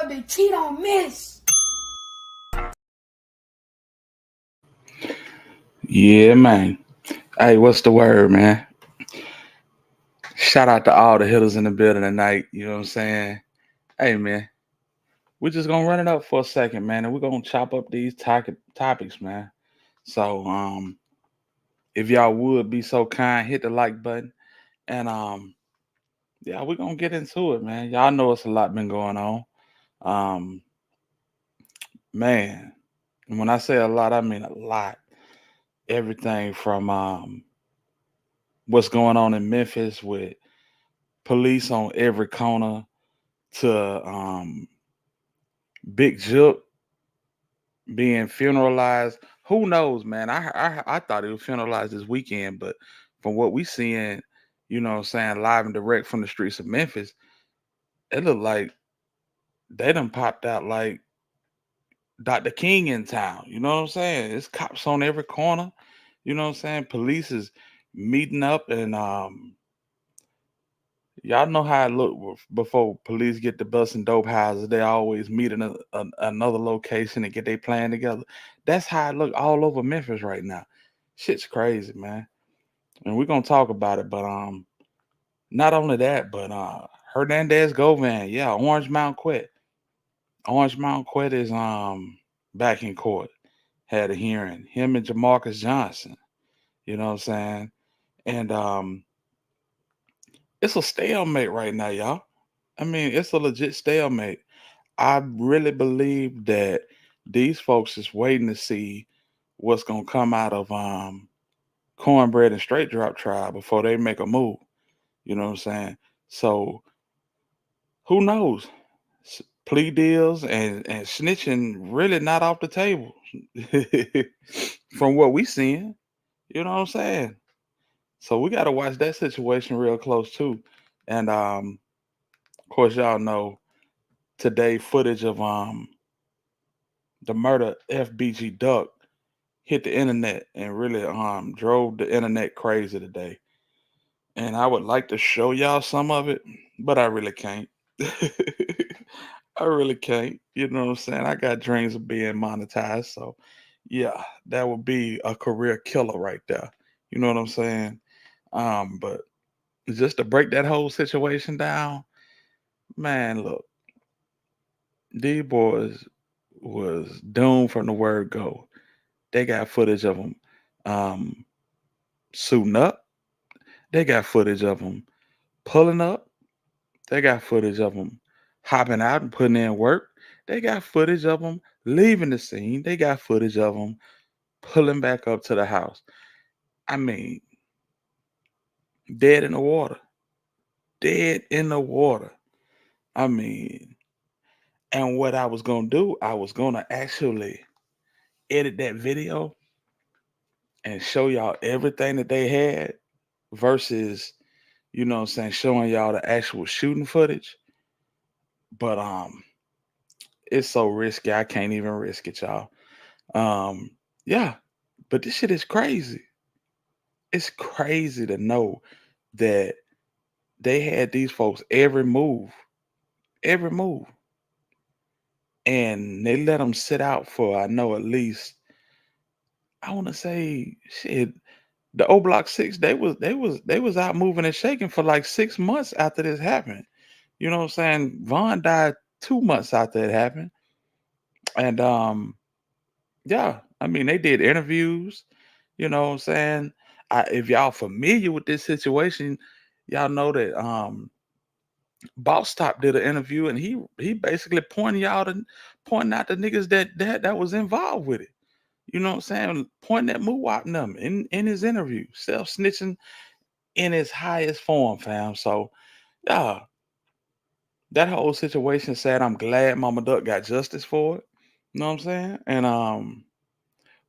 boy been cheat on miss. Yeah, man. Hey, what's the word, man? Shout out to all the hitters in the building tonight. You know what I'm saying? Hey, man, we're just gonna run it up for a second, man, and we're gonna chop up these topics, man. So, if y'all would be so kind, hit the like button, and yeah, we're gonna get into it, man. Y'all know it's a lot been going on. Um, man, and when I say a lot, I mean a lot. Everything from what's going on in Memphis with police on every corner to Big Jook being funeralized. Who knows, man? I thought it was funeralized this weekend, but from what we seeing, you know what I'm saying, live and direct from the streets of Memphis, it looked like they done popped out like Dr. King in town. You know what I'm saying? It's cops on every corner. You know what I'm saying? Police is meeting up and y'all know how it look before police get the busting dope houses. They always meet in another location and get their plan together. That's how it look all over Memphis right now. Shit's crazy, man. And we're gonna talk about it, but not only that, but Hernandez Govan, yeah, Orange Mountain Quet. Orange Mountain Quet is back in court. Had a hearing. Him and Jemarkus Johnson. You know what I'm saying? And it's a stalemate right now, y'all. I mean, it's a legit stalemate. I really believe that these folks is waiting to see what's gonna come out of cornbread and straight drop trial before they make a move. You know what I'm saying? So who knows? Plea deals and snitching really not off the table from what we seeing. You know what I'm saying? So we got to watch that situation real close too. And of course, y'all know today footage of the murder FBG Duck hit the internet and really drove the internet crazy today. And I would like to show y'all some of it, but I really can't. I really can't. You know what I'm saying? I got dreams of being monetized. So yeah, that would be a career killer right there. You know what I'm saying? But just to break that whole situation down, man, look, these boys was doomed from the word go. They got footage of them um, suiting up. They got footage of them pulling up. They got footage of them hopping out and putting in work. They got footage of them leaving the scene. They got footage of them pulling back up to the house. I mean, dead in the water. Dead in the water. I mean, and what I was going to do, I was going to actually edit that video and show y'all everything that they had versus, you know what I'm saying, showing y'all the actual shooting footage. But it's so risky. I can't even risk it, y'all. Um, yeah, but this shit is crazy. It's crazy to know that they had these folks every move, and they let them sit out for I know at least I want to say shit. The O Block Six, they was out moving and shaking for like 6 months after this happened. You know what I'm saying? Vaughn died 2 months after it happened, and yeah, I mean they did interviews. You know what I'm saying? If y'all familiar with this situation, y'all know that Boss Top did an interview and he basically pointing out the niggas that was involved with it. You know what I'm saying? Pointing at Muwap them in his interview, self snitching in its highest form, fam. So yeah, that whole situation said I'm glad Mama Duck got justice for it. You know what I'm saying? And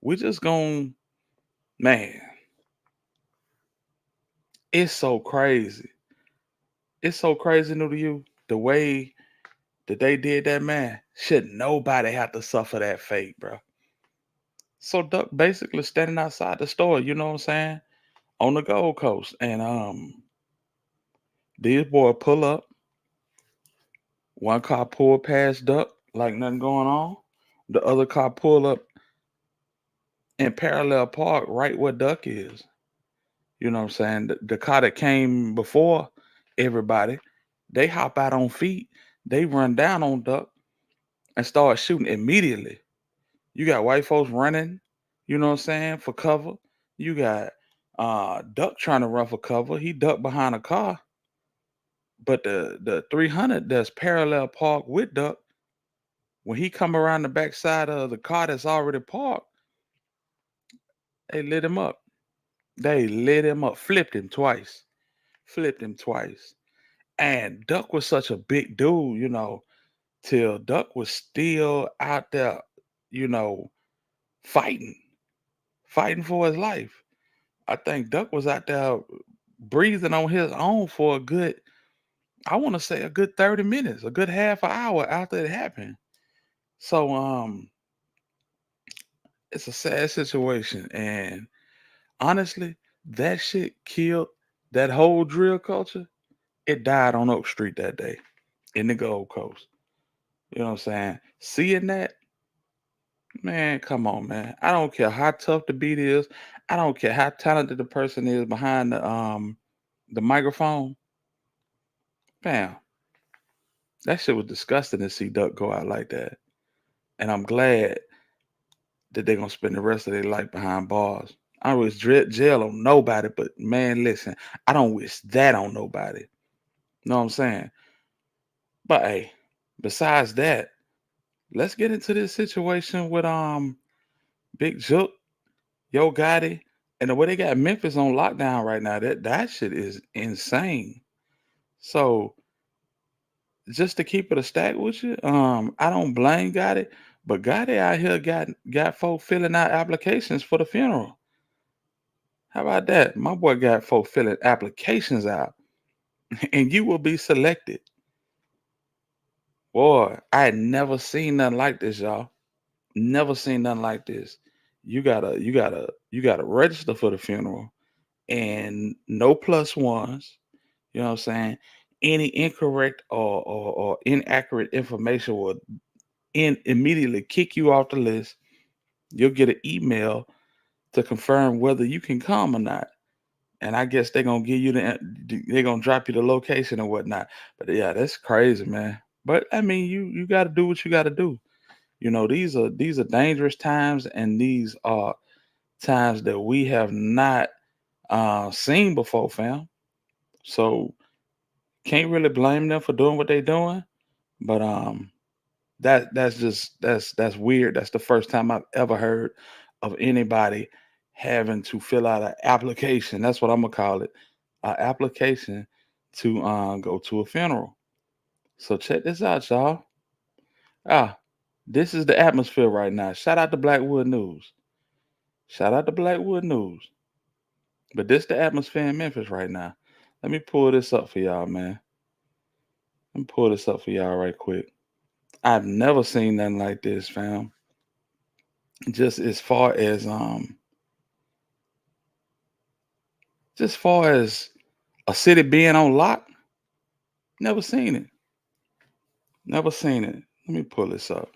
we just gonna man, it's so crazy. It's so crazy new to you. The way that they did that, man, should nobody have to suffer that fate, bro. So Duck basically standing outside the store, you know what I'm saying, on the Gold Coast, and these boy pull up, One car pulled past Duck like nothing going on. The other car pulled up in parallel park right where Duck is. You know what I'm saying? The car that came before everybody, they hop out on feet. They run down on Duck and start shooting immediately. You got white folks running, you know what I'm saying, for cover. You got Duck trying to run for cover. He ducked behind a car, but the 300 that's parallel parked with Duck, when he come around the backside of the car that's already parked, they lit him up. They lit him up, flipped him twice. And Duck was such a big dude, till Duck was still out there, you know, fighting, fighting for his life. I think Duck was out there breathing on his own for a good, I want to say a good 30 minutes, a good half an hour after it happened. So it's a sad situation. And honestly, that shit killed that whole drill culture. It died on Oak Street that day in the Gold Coast. You know what I'm saying? Seeing that, man, come on, man. I don't care how tough the beat is. I don't care how talented the person is behind the microphone. Fam, that shit was disgusting to see Duck go out like that. And I'm glad that they're gonna spend the rest of their life behind bars. I don't wish jail on nobody, but man, listen, I don't wish that on nobody. Know what I'm saying? But hey, besides that, let's get into this situation with Big Jook, Yo Gotti, and the way they got Memphis on lockdown right now. That shit is insane. So just to keep it a stack with you, I don't blame Gotti, but Gotti out here got folk filling out applications for the funeral. How about that? My boy got folk filling applications out, and you will be selected. Boy, I had never seen nothing like this, y'all. Never seen nothing like this. You gotta register for the funeral, and no plus ones. You know what I'm saying? Any incorrect or inaccurate information will immediately kick you off the list. You'll get an email to confirm whether you can come or not. And I guess they're gonna give you they're gonna drop you the location and whatnot. But yeah, that's crazy, man. But I mean, you got to do what you got to do. These are dangerous times, and these are times that we have not seen before, fam. So can't really blame them for doing what they're doing. But that's weird. That's the first time I've ever heard of anybody having to fill out an application. That's what I'm gonna call it, an application to go to a funeral. So check this out, y'all. Ah, this is the atmosphere right now. Shout out to Blackwood News. Shout out to Blackwood News. But this the atmosphere in Memphis right now. Let me pull this up for y'all, man. Let me pull this up for y'all right quick. I've never seen nothing like this, fam. Just as far as a city being on lock, never seen it. Never seen it. Let me pull this up.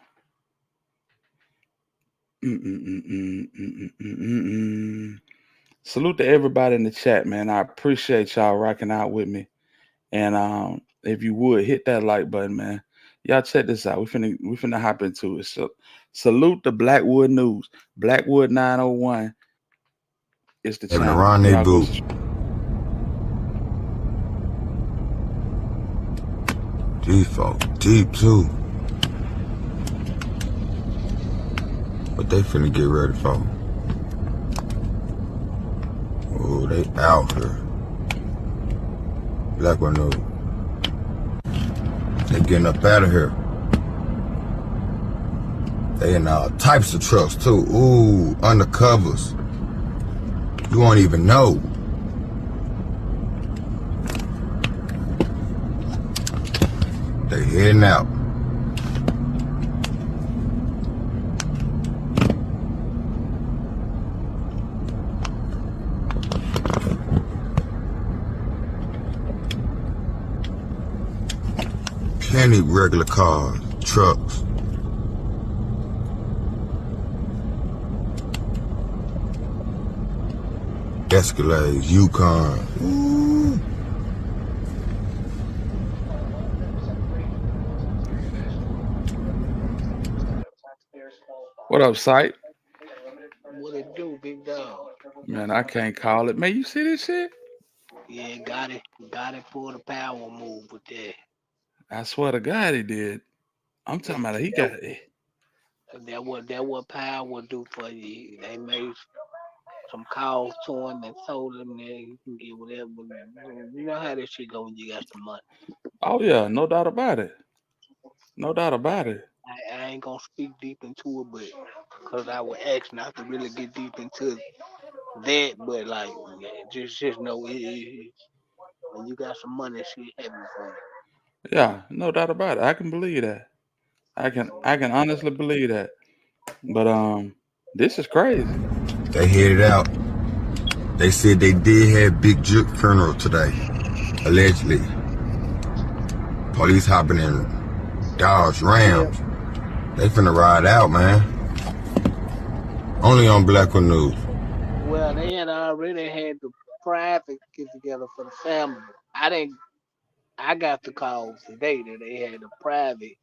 Salute to everybody in the chat, man. I appreciate y'all rocking out with me. And if you would hit that like button, man. Y'all check this out. We finna hop into it. So salute the Blackwood News. Blackwood 901 is the Having a channel. rendezvous. These folks deep too. What they finna get ready for? Oh, they out here. Blackwood News. They getting up out of here. They in all types of trucks too. Ooh, undercovers. You won't even know. They heading out. Plenty regular cars, trucks. Escalades, Yukon. Ooh. What up, Sight? What it do, big dog? Man, I can't call it. Man, you see this shit? Yeah, got it for the power move with that. I swear to God, he did. I'm talking about he got it. That what power do for you. They made some calls to him and told him that you can get whatever. You know how this shit go when you got some money. Oh yeah, no doubt about it. No doubt about it. I ain't gonna speak deep into it, but because I would ask not to really get deep into that, but like yeah, just know when you got some money, shit happen for Yeah, no doubt about it. I can believe that. I can honestly believe that. But this is crazy. They headed out. They said they did have Big Jook funeral today. Allegedly. Police hopping in Dodge Rams. They finna ride out, man. Only on Blackwood News. Well, they had already had the private get together for the family. I got the call today that they had a private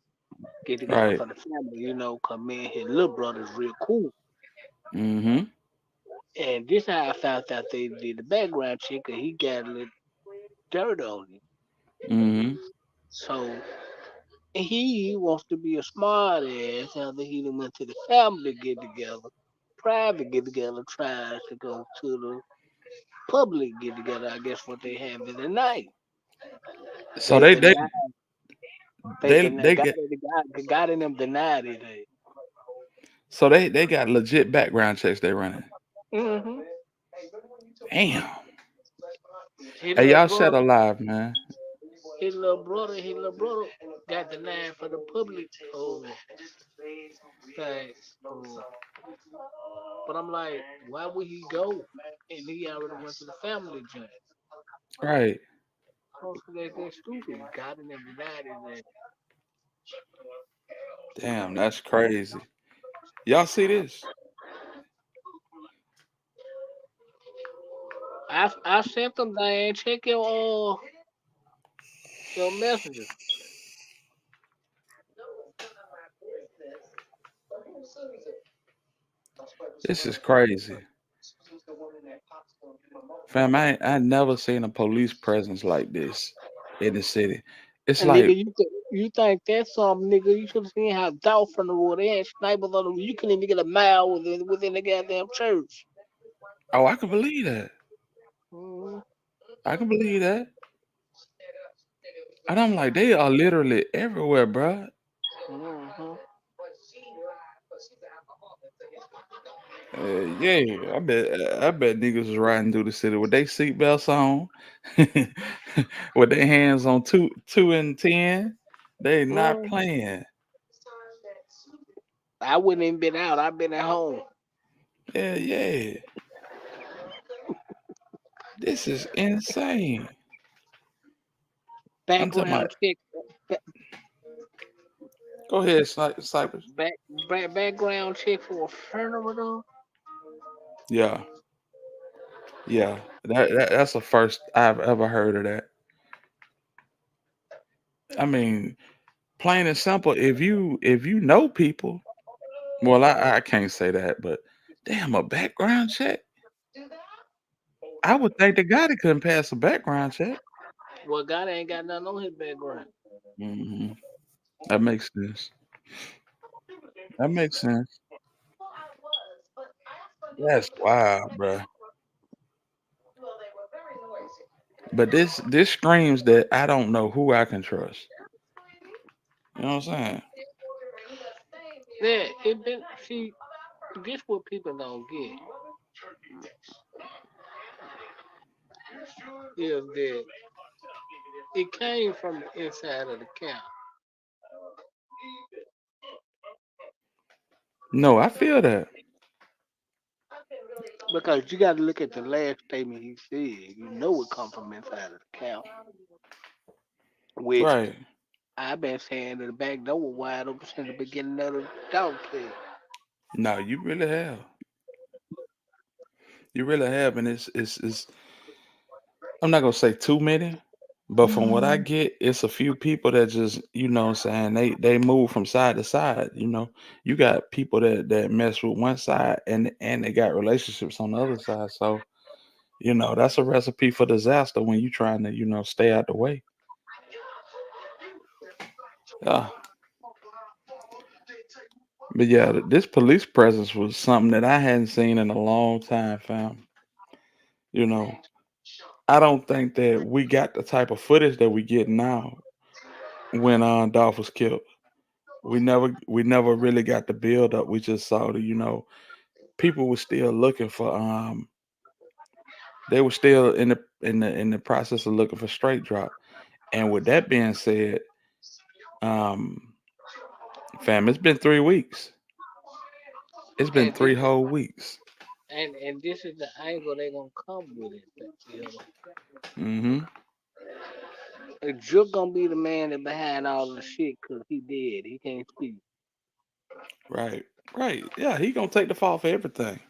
get together Right. for the family, cause me and his little brother's real cool. Mm-hmm. And this how I found out they did the background check and he got a little dirt on him. Mm-hmm. So he wants to be a smart ass after he done went to the family get together, private get together, tries to go to the public get together, I guess what they have in the night. So They they they denied. They they denied. they get God in them denied it. so they got legit background checks they running. Mm-hmm. Damn. His Hey, little y'all shut brother, alive, man. his little brother got denied for the public thing. But I'm like, why would he go? And he already went to the family joint. Right. Also, that's stupid. God in them denied it. Damn, that's crazy. Y'all see this? I sent them Diane. Check your messages. This is crazy. Fam, I never seen a police presence like this in the city. It's And nigga, like, you think that's something, nigga? You should have seen how Dolph from the road. They had snipers on the. You couldn't even get a mile within the goddamn church. oh, I can believe that. Mm-hmm. I can believe that. And I'm like, they are literally everywhere, bruh. Mm-hmm. Yeah, I bet niggas was riding through the city with their seatbelts on, with their hands on two and 10. They not Mm. playing. I wouldn't even been out. I've been at home. Yeah, yeah. This is insane. I'm talking about. Background check. ba- Go ahead, Cypress. Back, background check for a funeral though. Yeah, yeah. That's the first I've ever heard of that. I mean, plain and simple. If you know people, well, I can't say that, but damn, a background check. I would think the guy that couldn't pass a background check. Well, God ain't got nothing on his background. Hmm. That makes sense. That makes sense. That's wild, bro. But this screams that I don't know who I can trust. You know what I'm saying? Yeah, it been see. This what people don't get is that it came from the inside of the camp No, I feel that. because you got to look at the last statement he said. You know it come from inside of the camp, which Right. I've been saying that the back door was wide open since the beginning of the dog play. No, you really have. You really have, and it's I'm not gonna say too many, but from what I get, it's a few people that just, what I'm saying, they move from side to side. You got people that mess with one side and they got relationships on the other side. So, that's a recipe for disaster when you trying to, stay out the way. Yeah. But yeah, this police presence was something that I hadn't seen in a long time, fam. You know, I don't think that we got the type of footage that we get now when Dolph was killed. We never really got the build up. We just saw the, people were still looking for they were still in the process of looking for straight drop. And with that being said, um fam, it's been 3 weeks. It's been And this, 3 whole weeks. and this is the angle they gonna come with it. Mm-hmm. Jook gonna be the man that behind all the shit because he dead. He can't speak. Right. Right. Yeah, he gonna take the fall for everything.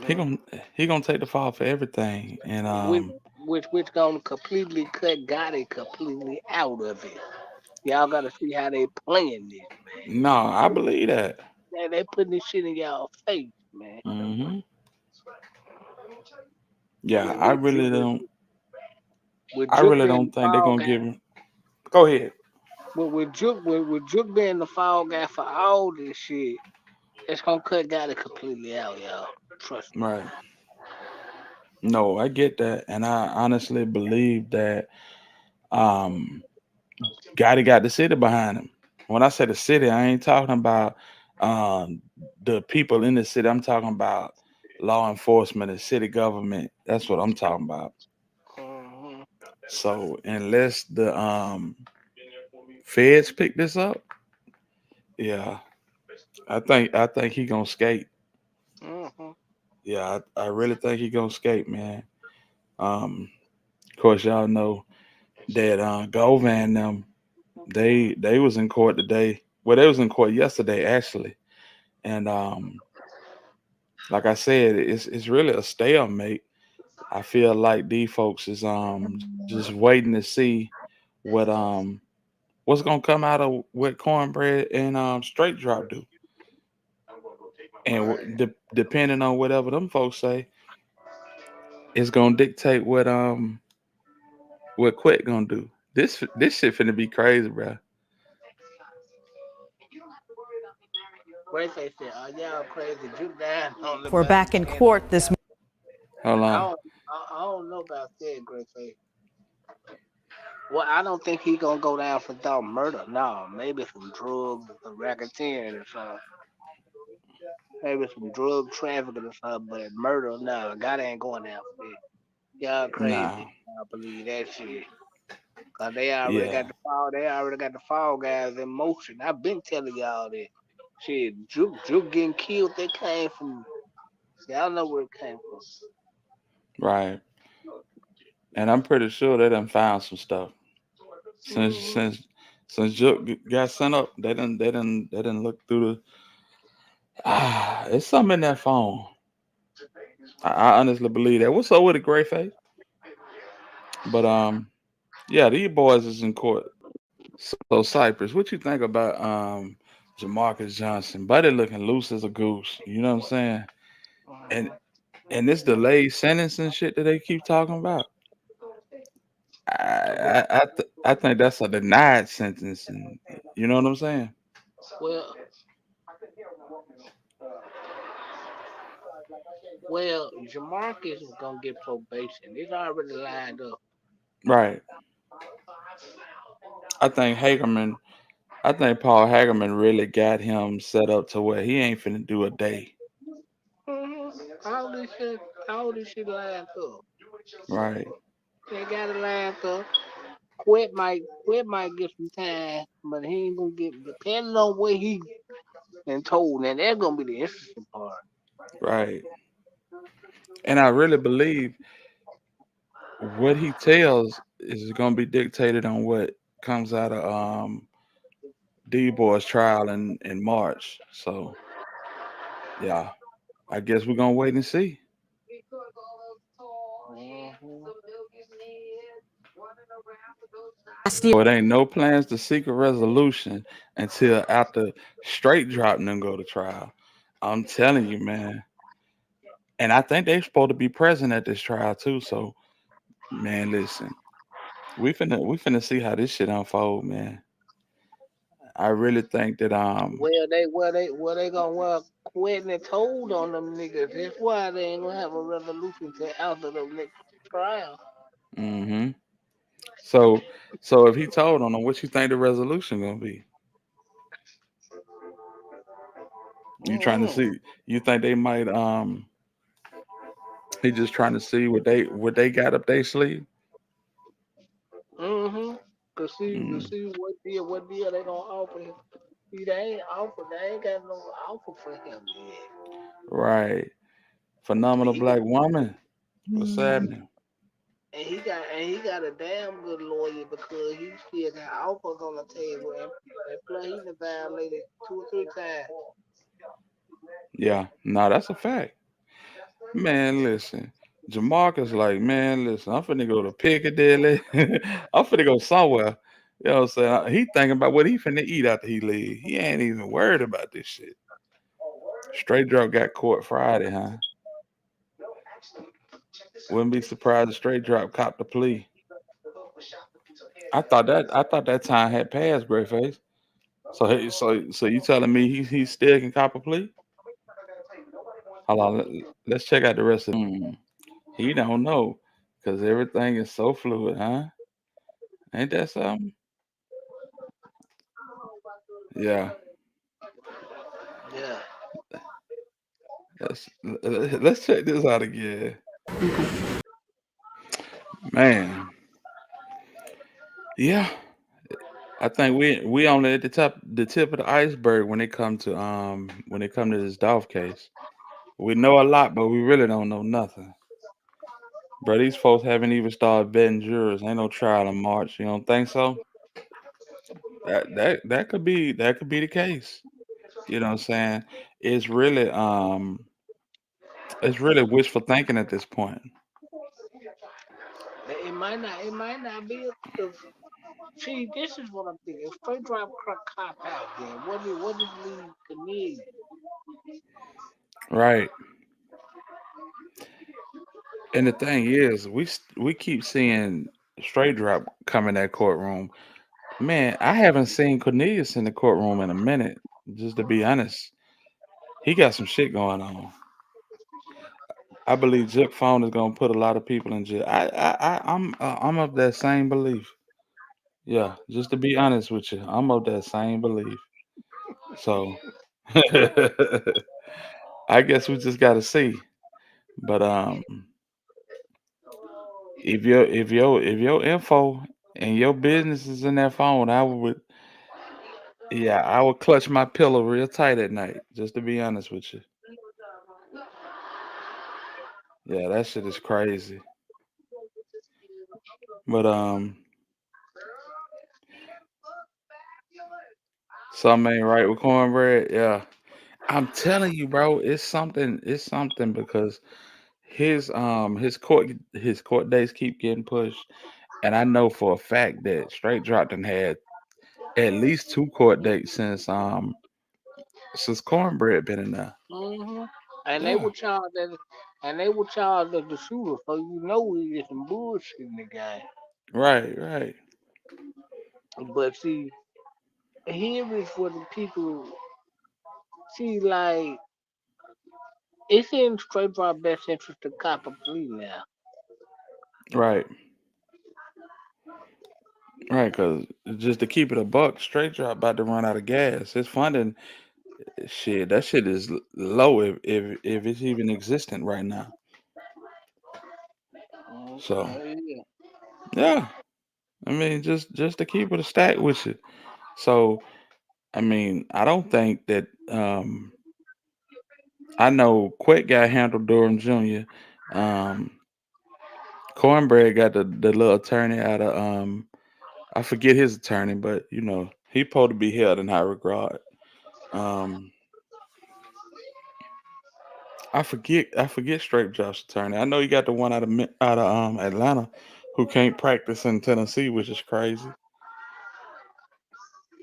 He hmm gonna he gonna take the fall for everything. And Which, which gonna completely cut Gotti completely out of it. Y'all gotta see how they playing this, man. no, I believe that. They putting this shit in y'all face, man. Hmm. Yeah, With with Jook, with I Jook really being don't the think they're fall gonna guy, give him. Go ahead. with Jook being the fall guy for all this shit, it's gonna cut Gotti completely out, y'all. Trust me. Right. No, I get that, and I honestly believe that um Gotti got the city behind him. When I say the city, I ain't talking about um the people in the city. I'm talking about law enforcement and city government. That's what I'm talking about. hmm So unless the feds pick this up, yeah, I think he gonna skate. hmm Yeah, I really think he gonna skate, man. Of course, y'all know that Govan them they was in court today. Well, they was in court yesterday actually, and like I said, it's really a stalemate. I feel like these folks is just waiting to see what what's gonna come out of what cornbread and straight drop do, and Right. depending on whatever them folks say, it's gonna dictate what Quet gonna do. This shit finna be crazy, bro. Grace said, "Are y'all crazy? Juke down on the We're about to back in stand on court this y'all." Hold I on. don't, I don't know about that, Grace. Well, I don't think he gonna go down for dumb murder. No, maybe some drugs, some racketeering or something. Maybe some drug trafficking or something. But murder, no, God ain't going down for that. Y'all Nah. crazy. I believe that shit. Cause they already got Yeah. the fall. They already got the fall guys in motion. I've been telling y'all that. Shit, Juke getting killed. They came from. Y'all know where it came from. Right. And I'm pretty sure they done found some stuff. Since hmm since since Jook got sent up, they done look through the it's something in that phone. I honestly believe that. What's up with the gray face? But yeah, these boys is in court. So Cypress, what you think about Jemarkus Johnson? Buddy looking loose as a goose. You know what I'm saying? And hmm and this delayed sentencing shit that they keep talking about. I think that's a denied sentence, and you know what I'm saying? Well, well, Jemarkus is gonna get probation. It's already lined up. Right. I think Hagerman. I think Paul Hagerman really got him set up to where he ain't finna do a day. hmm all this shit lined up. Right. They got it lined up. Quit might get some time, but he ain't gonna get depending on what he been told. And that's gonna be the interesting part. Right. And I really believe what he tells is gonna be dictated on what comes out of D Boy's trial in March. So yeah, I guess we're gonna wait and see. Mhm. So it ain't no plans to seek a resolution until after straight drop and then go to trial. I'm telling you, man. And I think they supposed to be present at this trial too. So man, listen, we finna see how this shit unfold, man. I really think that Well they gonna quit and told on them niggas. That's why they ain't gonna have a resolution till after the next trial. hmm so if he told on them, what you think the resolution gonna be? You trying to Mm-hmm. see? You think they might he just trying to see what they got up their sleeve? Mm-hmm. To Mm, see what deal they gonna offer him. See, they ain't got no offer for him yet. right. And Phenomenal he got black woman. What's happening? and he got a damn good lawyer because he still got offers on the table and plus he done violated 2 or 3 times. Yeah, no, that's a fact. Man, listen. Jemarkus like, man, listen, I'm finna go to Piccadilly. I'm finna go somewhere. You know what I'm saying? He thinking about what he finna eat after he leave. He ain't even worried about this shit. Straight drop got caught Friday, huh? Wouldn't be surprised if straight drop copped the plea. I thought that time had passed, Greyface. So you telling me he still can cop a plea? Hold on, let's check out the rest of. He don't know, cause everything is so fluid, huh? Ain't that something? Yeah. Yeah. Let's check this out again, man. Yeah, I think we only at the tip of the iceberg when it come to this Dolph case. We know a lot, but we really don't know nothing. Bro, these folks haven't even started vetting jurors. Ain't no trial in March. You don't think so? That could be the case. You know what I'm saying? It's really it's really wishful thinking at this point. It might not be because see, this is what I'm thinking. Straight drive cop out then. What did leave Canadian? Right. And the thing is, we keep seeing straight drop come in that courtroom. Man, I haven't seen Cornelius in the courtroom in a minute. Just to be honest, he got some shit going on. I believe Jook phone is gonna put a lot of people in jail. I'm of that same belief. Yeah, just to be honest with you, I'm of that same belief. So I guess we just gotta see. But if your info and your business is in that phone, I would clutch my pillow real tight at night. Just to be honest with you. Yeah, that shit is crazy. But something ain't right with cornbread. Yeah, I'm telling you, bro, it's something. It's something because his court dates keep getting pushed, and I know for a fact that Straight Drop done had at least 2 court dates since cornbread been in there. Mm-hmm. And they Yeah, were charged as the shooter, so you know we get some bullshit in the game. right, right, But see, here is for the people. See, like it's in straight drive best interest to cop a plea now. right, right. Because just to keep it a buck, Straight Drop about to run out of gas. His funding, shit, that shit is low if it's even existent right now. So Okay, yeah. yeah, I mean, just to keep it a stack with you. So I mean, I don't think that I know Quick got handled Durham Jr. Cornbread got the little attorney I forget his attorney, but he supposed to be held in high regard. Um, I forget Straight Josh attorney. I know you got the one out of Atlanta who can't practice in Tennessee, which is crazy.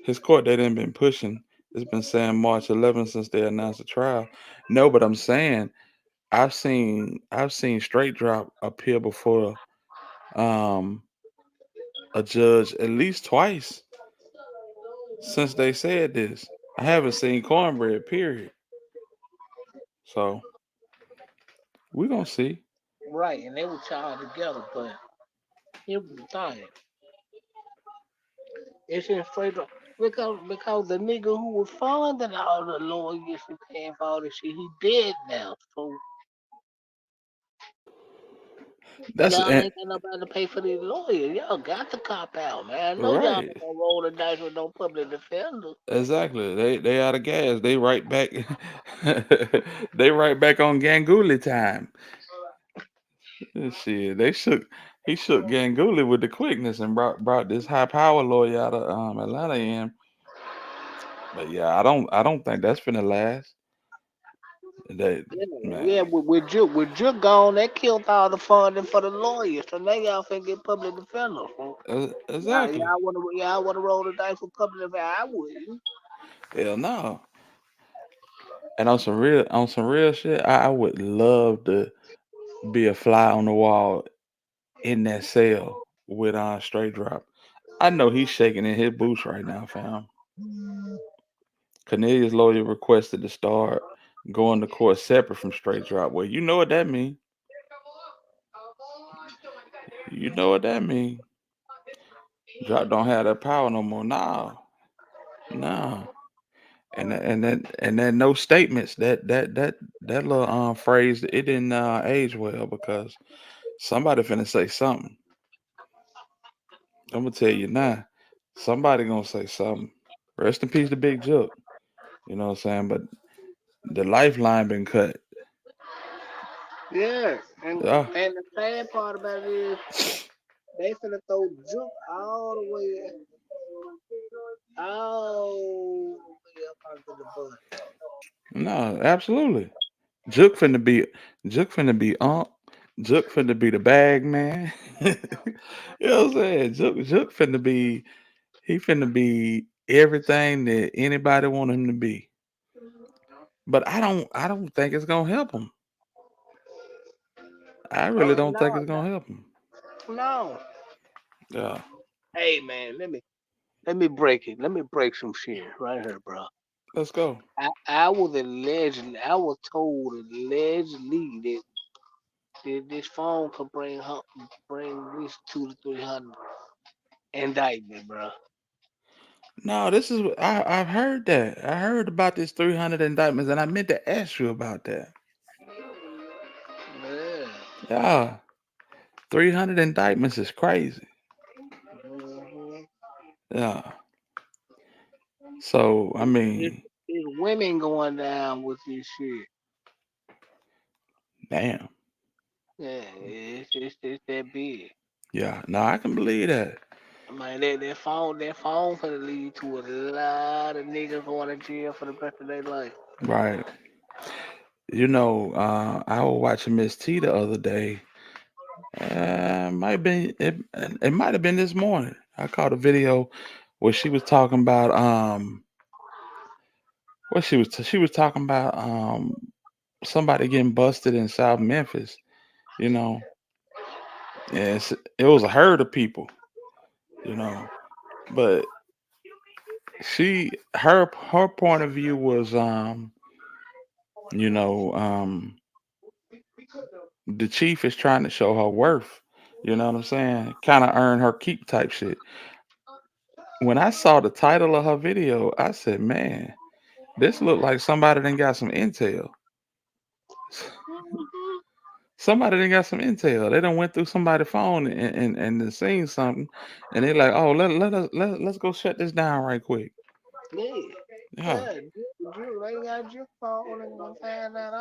His court date ain't been pushing. It's been saying March 11th since they announced the trial. No, but I'm saying I've seen Straight Drop appear before um a judge at least twice since they said this. I haven't seen Cornbread, period. So we're gonna see. Right, and they were tied together, but here's the thing. It's in straight up because the nigga who was funding all the lawyers and paying for all this shit, he dead now. So That's y'all ain't got nobody to pay for these lawyers. Y'all got to cop out, man. I know y'all right. ain't gonna roll the dice with no public defender. Exactly. They out of gas. They right back. They right back on Ganguly time. Shit, he shook Ganguly with the quickness and brought this high power lawyer out of Atlanta in. But yeah, I don't think that's finna last. That Yeah, man, yeah, with Jook gone, they killed all the funding for the lawyers. So now y'all finna get public defenders. So y'all, exactly. y'all wanna y'all wanna roll the dice for public defender? I wouldn't. Hell no. And on some real shit, I would love to be a fly on the wall in that cell with Straight Drop. I know he's shaking in his boots right now, fam. Cornelius' lawyer requested to start going to court separate from Straight Drop. Well, you know what that mean. You know what that mean. Drop don't have that power no more. No, no. And then no statements. That little phrase it didn't age well because somebody finna say something. I'm gonna tell you now. Somebody gonna say something. Rest in peace to Big Jook. You know what I'm saying? But the lifeline been cut. Yeah, and Yeah. and the sad part about it is they finna throw Juke all the way up under the bus. No, absolutely. Jook finna be Jook finna be Jook finna be the bag man. You know what I'm saying? Jook finna be he finna be everything that anybody want him to be. But I don't think it's gonna help him. I really don't think No, it's gonna help him. no. Yeah. Hey man, let me break it. Let me break some shit right here, bro. Let's go. I was allegedly, I was told allegedly that this phone could bring at least 200 to 300 indictment, bro. No, this is I've heard that. I heard about this 300 indictments, and I meant to ask you about that. Yeah. Yeah, 300 indictments is crazy. hmm Yeah. So I It's, mean, it's women going down with this shit. damn. Yeah, it's that big. Yeah. No, I can believe that. I mean, that phone finna lead to a lot of niggas going to jail for the rest of their life. Right. I was watching Miss T the other day. Might been it might have been this morning. I caught a video where she was talking about what she was talking about somebody getting busted in South Memphis. You know, yes, it was a herd of people. You know, but her point of view was you know the chief is trying to show her worth. You know what I'm saying? Kind of earn her keep type shit. When I saw the title of her video, I said, "Man, this looked like somebody done got some intel. Mhm. Somebody done got some intel. They done went through somebody's phone and done seen something, and they like, oh, let's go shut this down right quick. Yeah, Yeah, yeah. They got your phone and gonna find out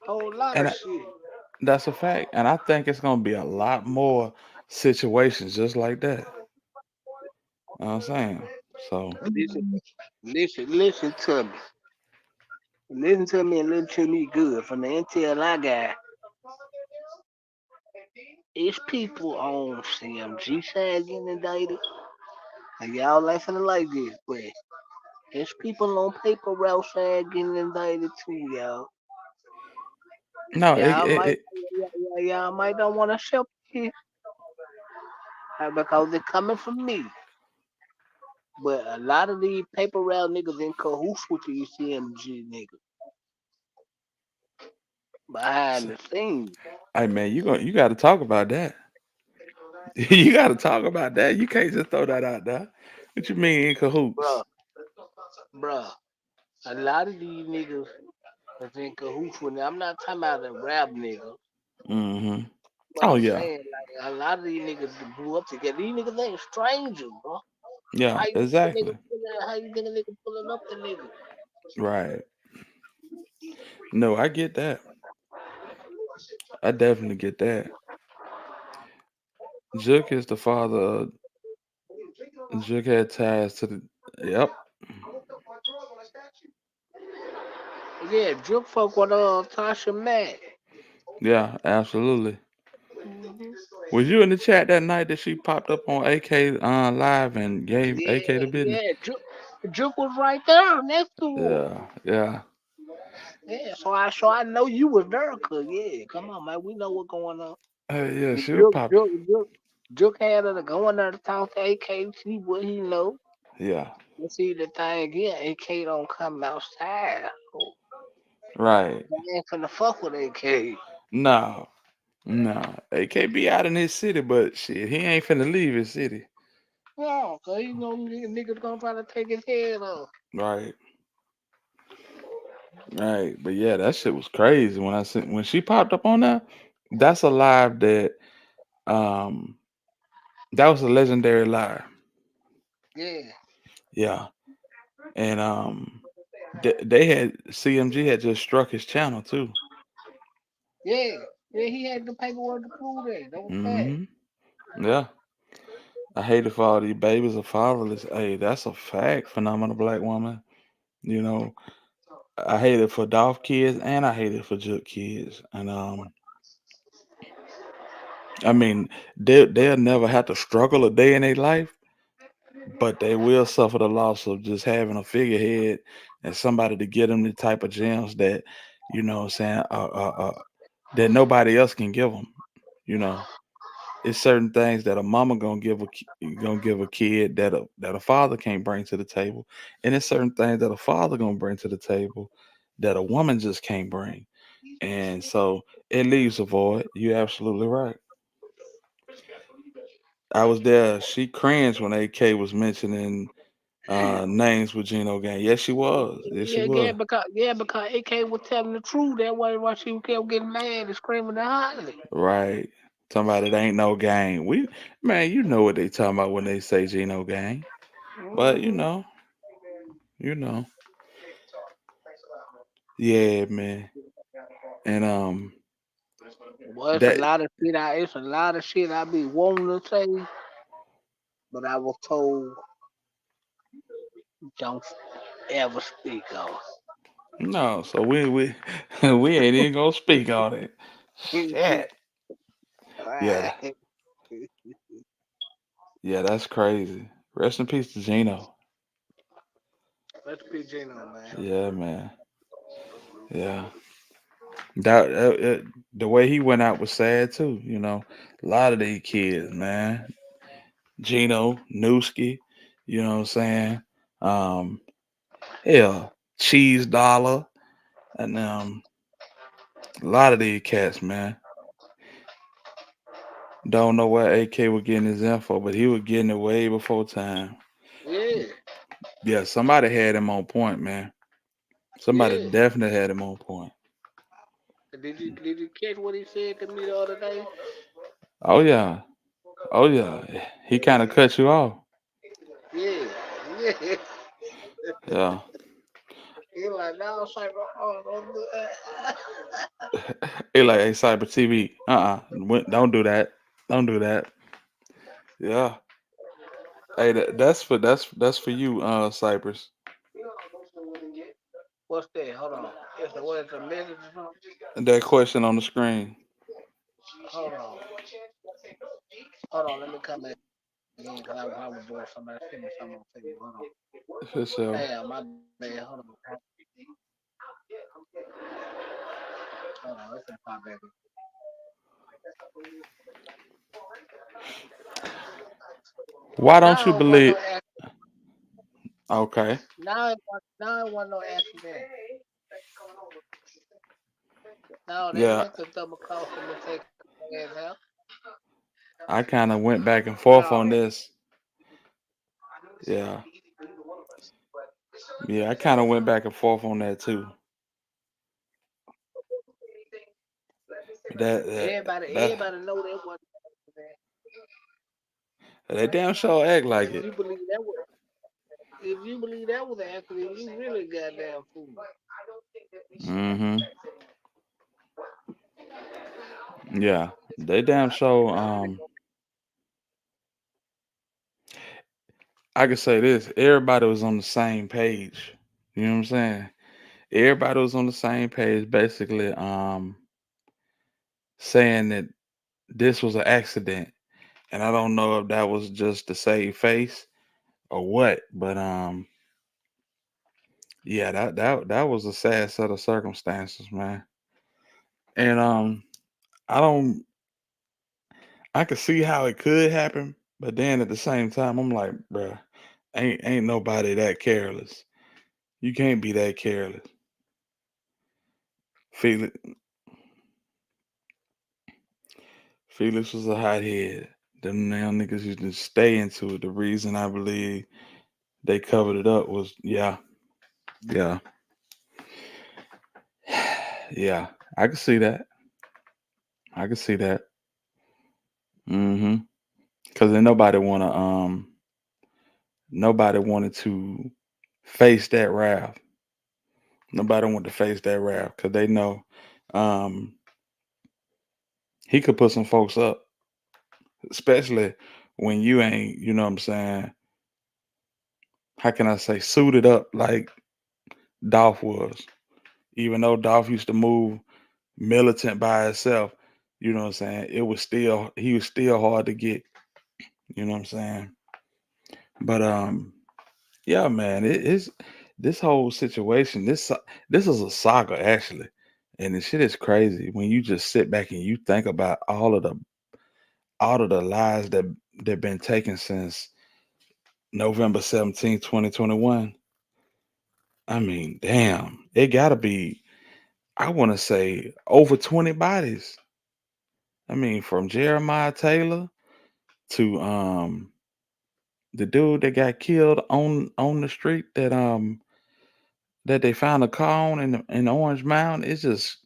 whole lot of and shit. that's a fact. And I think it's gonna be a lot more situations just like that. You know what I'm saying? So Listen, listen to me. Listen to me and listen to me good. From the intel I got, it's people on CMG side getting indicted. And y'all ain't finna like this, but there's people on paper route side getting indicted too, y'all. no, Y'all might, y'all might don't want to accept it because they're coming from me. But a lot of these paper route niggas in cahoots with these CMG niggas behind the scenes. hey man, you got to talk about that. You got to talk about that. You can't just throw that out there. What you mean in cahoots? Bruh, bruh. A lot of these niggas is in cahoots with them. I'm not talking about the rap niggas. Mm-hmm. But Oh I'm yeah, saying, like, a lot of these niggas grew up together. These niggas ain't strangers, bro. yeah, exactly. How you think a nigga pulling up the nigga? Right. No, I get that. I definitely get that. Jook is the father of Jook had ties to the. Yep. Yeah, Juke fuck with Tasha Mack. Yeah, absolutely. Mhm. Was you in the chat that night that she popped up on AK live and gave AK Yeah, the business? yeah, Juke was right there next to her. Yeah, yeah, Yeah, so I know you was there, cause yeah, come on, man, we know what's going on. yeah. And She was pop. Juke had her to go in there to talk to AK, see what he know. Yeah, And see the thing again, AK don't come outside. So right. I ain't finna fuck with AK. No, no. AK be out in his city, but shit, he ain't finna leave his city. No, cause you know niggas gonna try to take his head off. Right, right. But yeah, that shit was crazy when I sent when she popped up on that. That's a live that um that was a legendary live. Yeah, Yeah, and they had CMG had just struck his channel too. yeah, yeah. He had the paperwork to prove that. That was fact. Hmm. Yeah. I hate if all these babies are fatherless. Hey, that's a fact, phenomenal black woman. You know, I hate it for Dolph kids and I hate it for Jook kids. And I mean, they'll never have to struggle a day in their life, but they will suffer the loss of just having a figurehead and somebody to get them the type of gems that, you know what I'm saying, that nobody else can give them, you know. It's certain things that a mama gonna give a kid that a father can't bring to the table, and it's certain things that a father gonna bring to the table that a woman just can't bring, and so it leaves a void. You're absolutely right. I was there. She cringed when AK was mentioning names with Gino Gang. Yes, she was. Yes, she was. Because AK was telling the truth. That why she kept getting mad and screaming and hollering. Right. Somebody that ain't no gang. We man, you know what they talking about when they say Gino Gang. But Hmm. you know. Yeah, man. And Well, that it's a lot of shit I be wanting to say, but I was told don't ever speak on. no, so we we ain't even gonna speak on it. Shit. Yeah, Right. yeah, that's crazy. Rest in peace to Gino. Let's be genuine, man. Yeah, man. Yeah. The way he went out was sad too, you know. A lot of these kids, man. Gino, Newski, you know what I'm saying? Um, hell, Cheese Dollar, and a lot of these cats, man. Don't know where AK was getting his info, but he was getting it way before time. Yeah, Yeah, somebody had him on point, man. Somebody yeah. definitely had him on point. Did you catch what he said to me the other day? Oh yeah, oh yeah. He kind of cut you off. Yeah, yeah. Yeah. He like, no, it's like, oh, don't do that. He like, hey, Cyber TV. Don't do that. Don't do that. Yeah. Hey, that's for you, Cypress. What's that? Hold on. It's a message or something? That question on the screen. Hold on. Hold on. Let me come back again because I was doing somebody sent me something on Facebook. Hold on. For sure. Damn, my bad. Hold on. Hold on. Let's pop back. Why don't you Now it wasn't no believe? accident. Okay. Now it wasn't no accident. No, they Yeah, went to double cross him and take his ass out. I kind of went back and forth No. on this. Yeah, yeah, I kind of went back and forth on that too. That that that Everybody know that wasn't an accident. they damn sure act like If it. you believe that was if you believe that was an accident, you really goddamn fool. Mm-hmm. Yeah, they damn sure. I could say this: everybody was on the same page. You know what I'm saying? Everybody was on the same page, basically. Saying that this was an accident, and I don't know if that was just to save face or what, but yeah, that was a sad set of circumstances, man. And I don't, I could see how it could happen, but then at the same time, I'm like, bruh, ain't nobody that careless. You can't be that careless. Felix, Felix was a hothead. Them damn niggas used to stay into it. The reason I believe they covered it up was, yeah, yeah. I could see that. I could see that. Mm-hmm. Because then nobody wanted to face that wrath. Nobody wanted to face that wrath because they know um, he could put some folks up, especially when you ain't, you know what I'm saying? How can I say, suited up like Dolph was? Even though Dolph used to move militant by himself, you know what I'm saying? He was still hard to get, you know what I'm saying? But yeah, man, it's this whole situation. This is a saga actually, and the shit is crazy when you just sit back and you think about all of the lives that been taken since November 17th, 2021. I mean, damn, it gotta be. I want to say over 20 bodies. I mean, from Jeremiah Taylor to the dude that got killed on the street that they found a car on in Orange Mountain. It's just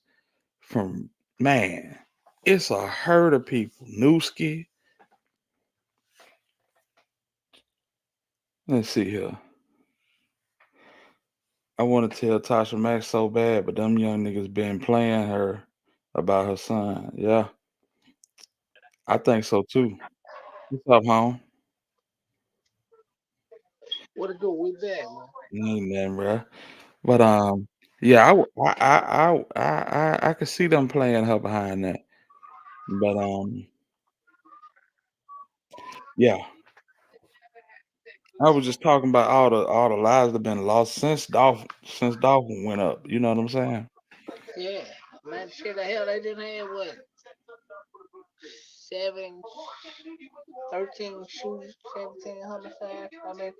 from man, it's a herd of people. Newski. Let's see here. I want to tell Tasha Mack so bad, but them young niggas been playing her about her son. Yeah, I think so too. What's up, home? What to do with that, man? Ain't nothing, bro. But yeah, I could see them playing her behind that. But yeah, I was just talking about all the lives that been lost since Dolphin went up. You know what I'm saying? Yeah. Man, shit the hell they didn't have what? Seven, 13 shoes, 17 homicides. I mean,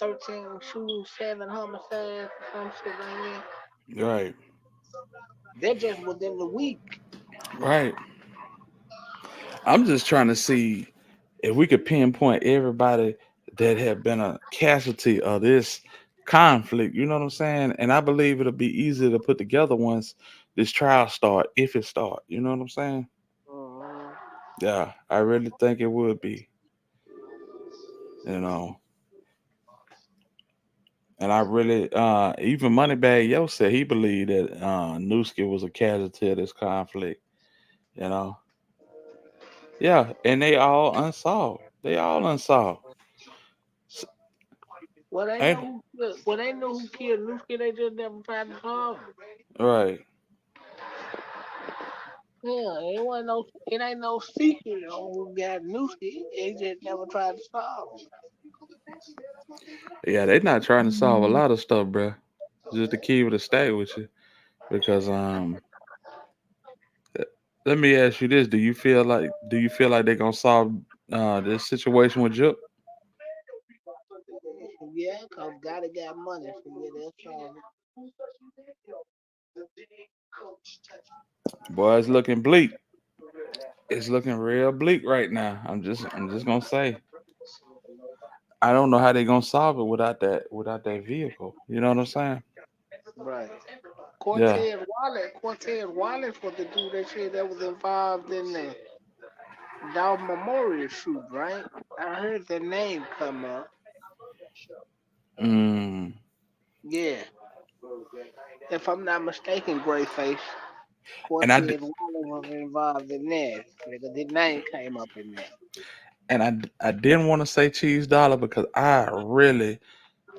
13 shoes, 7 homicides, some shit like that. Right, That just within the week. right. I'm just trying to see if we could pinpoint everybody that have been a casualty of this conflict. You know what I'm saying? And I believe it'll be easy to put together once this trial start, if it start. You know what I'm saying? Uh, Yeah, I really think it would be. You know, and I really, even Moneybag Yo said he believed that Newski was a casualty of this conflict. You know, Yeah, and they all unsolved. They all unsolved. S- Well, they Ain't know well, they know who killed Newski. They just never tried to solve it. right. Yeah, it ain't no secret on who got Newski. They just never tried to solve it. Yeah, they not trying to solve a lot of stuff, bruh. Just to keep it a stay with you, because uh, let me ask you this: Do you feel like they're gonna solve this situation with Jook? Yeah, cause gotta got money, so yeah, they'll solve it. Boy, it's looking bleak. It's looking real bleak right now. I'm just gonna say I don't know how they're gonna solve it without that vehicle. You know what I'm saying? Right. Yeah. Cortez Wallace was the dude that said that was involved in the Dow Memorial shoot, right? I heard the name come up. Mm. Yeah, if I'm not mistaken, Grayface. And I d- Cortez Wallace was involved in that because his name came up in there. and I didn't want to say Cheese Dollar because I really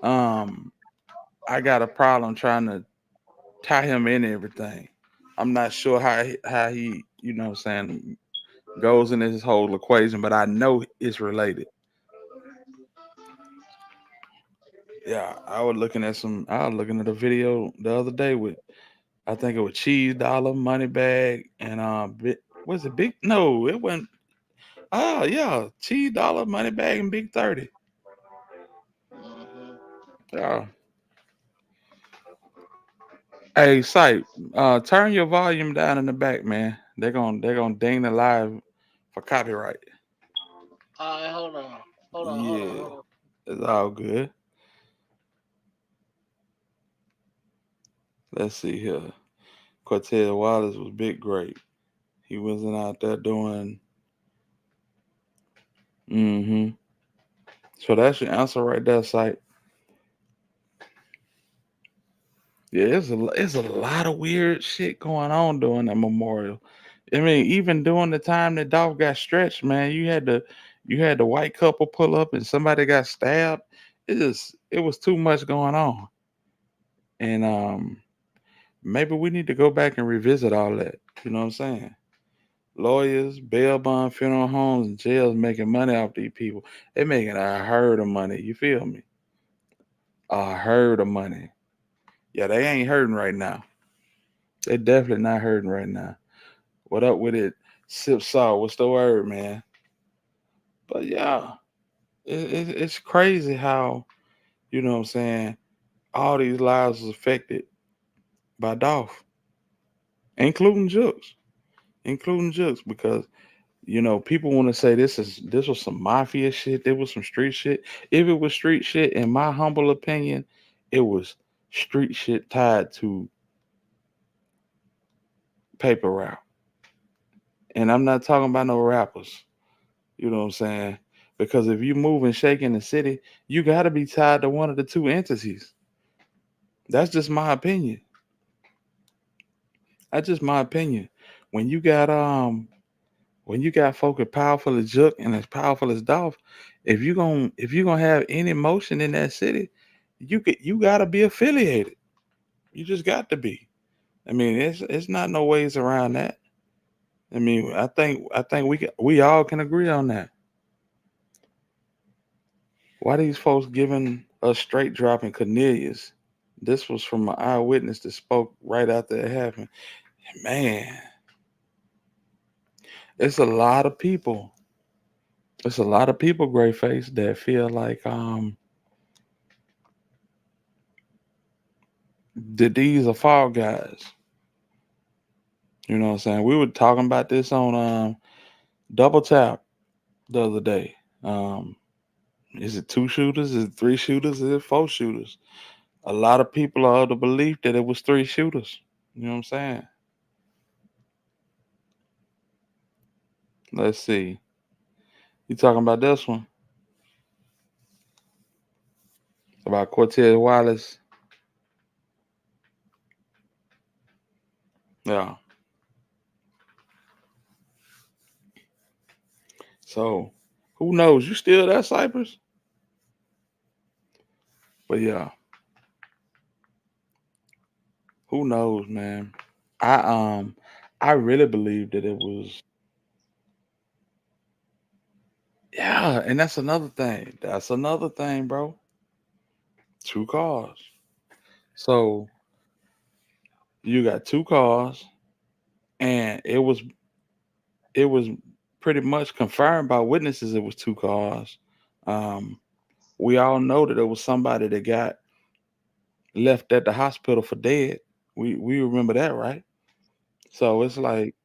um I got a problem trying to tie him in everything. I'm not sure how he what I'm saying goes in this whole equation, but I know it's related. Yeah, I was looking at a video the other day with I think it was Cheese Dollar, Moneybag, and was it Big? No, it wasn't. Oh yeah, Cheese Dollar, Moneybag, and Big 30. Hmm. Yeah. Hey, Sight, turn your volume down in the back, man. They're gonna ding the live for copyright. All right, Yeah, hold on. it's all good. Let's see here. Cortez Wallace was big great. He wasn't out there doing. Mm-hmm. So that's your answer right there, Sight. Yeah, it's a lot of weird shit going on during that memorial. I mean, even during the time that dog got stretched, man, you had the white couple pull up and somebody got stabbed. It was too much going on, and maybe we need to go back and revisit all that. You know what I'm saying? Lawyers, bail bond, funeral homes, and jails making money off these people. They making a herd of money. You feel me? A herd of money. Yeah, they ain't hurting right now. They definitely not hurting right now. What up with it? Sip salt. What's the word, man? But yeah, it's crazy how, what I'm saying, all these lives was affected by Dolph, including Jooks, because people want to say this was some mafia shit. There was some street shit. If it was street shit, in my humble opinion, it was street shit tied to paper route. And I'm not talking about no rappers. You know what I'm saying? Because if you move and shake in the city, you got to be tied to one of the two entities. That's just my opinion. That's just my opinion. When you got folk as powerful as Jook and as powerful as Dolph, if you gonna have any motion in that city, you gotta be affiliated. You just got to be. I mean, it's not no ways around that. I mean, I think we all can agree on that. Why these folks giving us straight dropping Cornelius? This was from an eyewitness that spoke right after it happened. Man, it's a lot of people. It's a lot of people, Grayface, that feel like that these are fall guys. You know what I'm saying? We were talking about this on Double Tap the other day. Um, is it two shooters? Is it three shooters? Is it four shooters? A lot of people are of the belief that it was three shooters. You know what I'm saying? Let's see. You talking about this one? About Cortez Wallace? Yeah. So who knows? You still there, Cypress? But yeah, who knows, man? I um I really believe that it was, yeah, and that's another thing. That's another thing, bro. Two cars. So you got two cars, and it was pretty much confirmed by witnesses it was two cars. Um, we all know that it was somebody that got left at the hospital for dead. We remember that, right? So it's like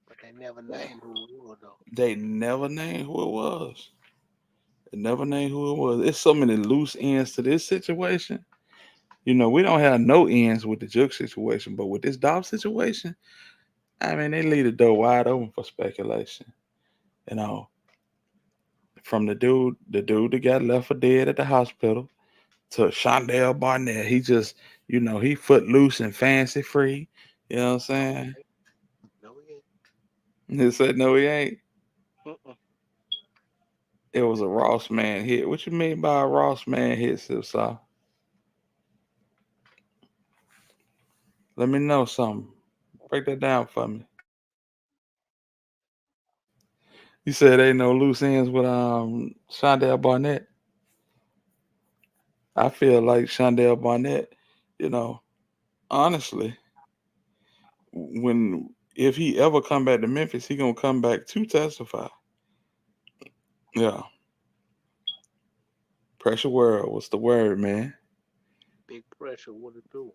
But they never named who it was though. they never named who it was. They never named who it was. It's so many loose ends to this situation. We don't have no ends with the Jook situation, but with this dog situation, I mean, they leave the door wide open for speculation. You know, from the dude that got left for dead at the hospital to Shondell Barnett. He just, he footloose and fancy free. You know what I'm No, saying? no, yeah. He said, no, he ain't. Mm-mm. It was a Ross man hit. What you mean by a Ross man hit, Sipsaw? Let me know something. Break that down for me. You said ain't no loose ends with Shondell Barnett. I feel like Shondell Barnett, you know, honestly, when if he ever come back to Memphis, he gonna come back to testify. Yeah. Pressure world. What's the word, man? Big pressure. What it do?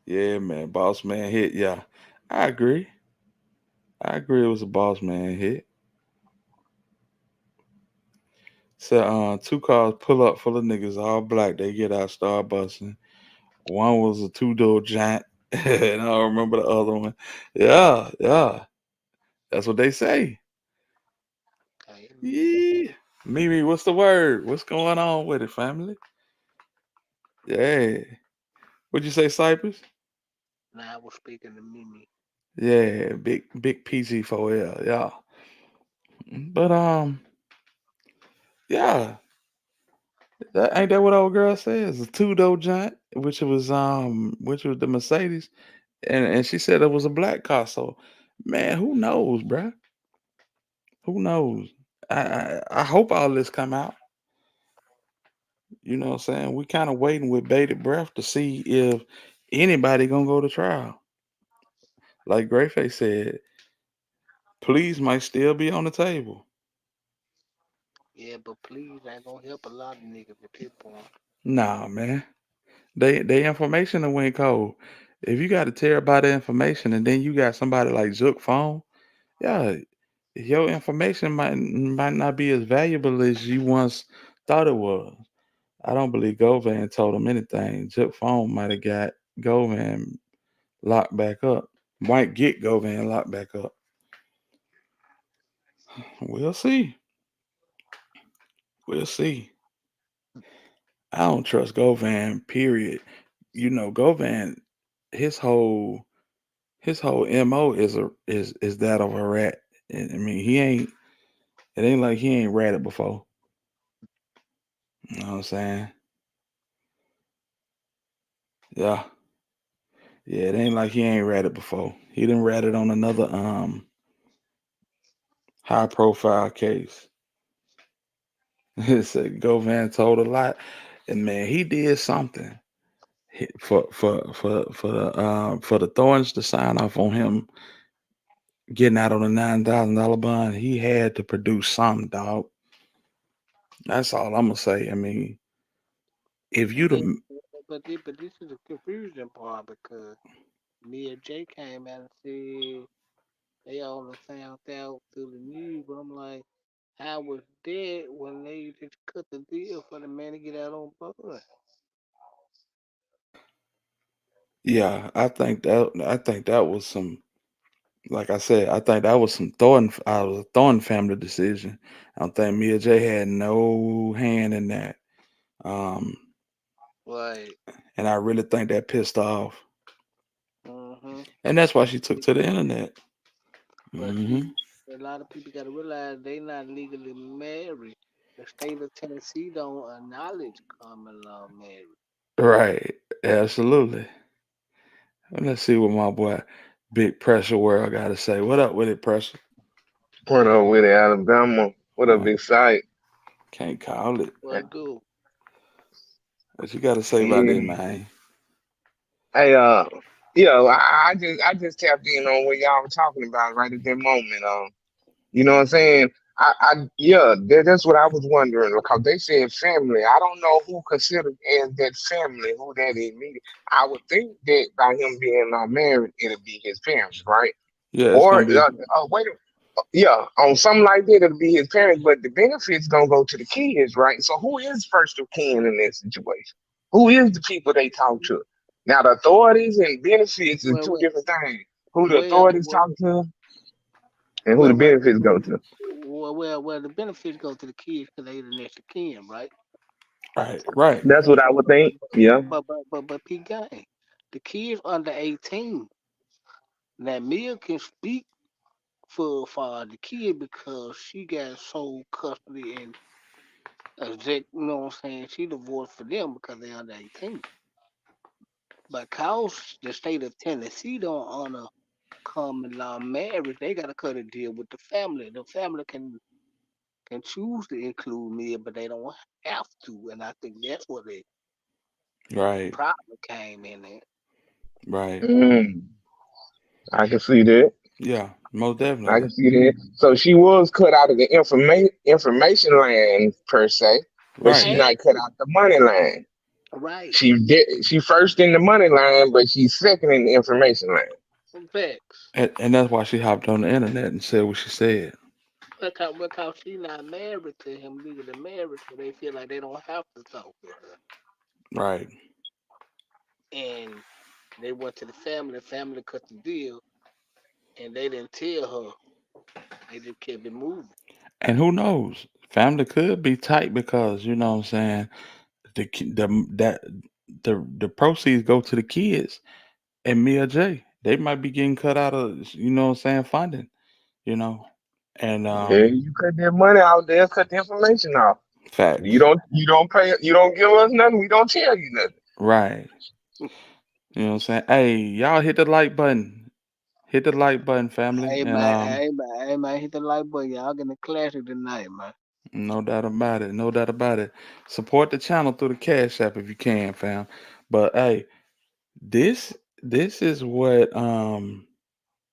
Yeah, man. Boss man hit. Yeah. I agree. I agree it was a boss man hit. So two cars pull up full of niggas, all black. They get out, start busting. One was a two-door giant, and I don't remember the other one. Yeah, yeah. That's what they say. Hey, Yeah. Mimi, what's the word? What's going on with it, family? Yeah. What'd you say, Cypress? now I was speaking to Mimi. Yeah, big PG4L, yeah. But yeah, that ain't that what old girl says? A two-door giant, which was the Mercedes, and she said it was a black car. So, man, who knows, bruh? Who knows? I hope all this come out. You know what I'm saying? We kind of waiting with bated breath to see if anybody gonna go to trial. Like Greyface said, pleas might still be on the table. Yeah, but please ain't gonna help a lot of niggas at this point. Nah, man. They information that went cold. If you got to tear about the information and then you got somebody like Zook phone, yeah, your information might not be as valuable as you once thought it was. I don't believe Govan told him anything. Zook phone might have got Govan locked back up. Might get Govan locked back up. We'll see. We'll see. I don't trust Govan, period. Govan, his whole his whole MO is that of a rat. I mean, it ain't like he ain't ratted before. You know what I'm saying? Yeah. Yeah, it ain't like he ain't ratted before. He done ratted on another high profile case. It said Govan told a lot. And man, he did something. For the Thorns to sign off on him getting out on a $9,000 bond, he had to produce something, dog. That's all I'm gonna say. I mean, if you And then, the but this is the confusion part because me and Jay came out and said they only found out through the news, but I'm like, how was that when they just cut the deal for the man to get out on bond? Yeah, I think that was some, like I said, I think that was some Thornton family decision. I don't think Mia J had no hand in that. Um, Like, and I really think that pissed her off. mm-hmm. And that's why she took to the internet. But she Hmm. A lot of people got to realize they not legally married. The state of Tennessee don't acknowledge common law marriage. Right. Absolutely. Let's see what my boy Big Pressure World got to say. What up with it, Pressure? What up with it, Alabama? What up, Uh, Big Sight? can't call it. Well, do What you got to say about that, Yeah. man? Hey, I just tapped in on what y'all were talking about right at that moment. You know what I'm saying? That's what I was wondering because they said family. I don't know who considered as that family, who that is. I would think that by him being married, it'll be his parents, right? Yeah, it's Or gonna be wait, yeah, on something like that, it'll be his parents, but the benefits gonna go to the kids, right? So who is first of kin in that situation? Who is the people they talk to? Now the authorities and benefits is well, two well, different things. Who the well, authorities well, talk to and who the well, well, benefits go to. the benefits go to the kids because they the next of kin, right? right. Right. That's what I would think. Yeah. But P gang, the kids under 18. Now Mia can speak for the kid because she got sole custody and exec. You know what I'm saying? She divorced for them because they under 18. But cause the state of Tennessee don't honor common law marriage, they gotta cut a deal with the family. The family can choose to include Mia, but they don't have to. And I think that's where the Right. problem came in at. Right. Mm, I can see that. Yeah. Most I definitely. can see that. So she was cut out of the information line per se, but Right. she And not cut out the money line. right, She first in the money line, but she's second in the information line. facts. And that's why she hopped on the internet and said what she said. Because she not married to him, legally married, so they feel like they don't have to talk to her. Right. And they went to the family cut the deal, and they didn't tell her. They just kept it moving. And who knows? Family could be tight because you know what I'm saying. The proceeds go to the kids and Mia J. They might be getting cut out of you know what I'm saying funding. You know, and Yeah, you cut that money out there, cut the information off. facts. You don't give us nothing, we don't tell you nothing. Right. You know what I'm saying. Hey, y'all hit the like button. Hit the like button, family, and Hey man, hit the like button. Y'all getting a classic tonight, man. no doubt about it. No doubt about it. Support the channel through the Cash App if you can, fam. But hey, this this is what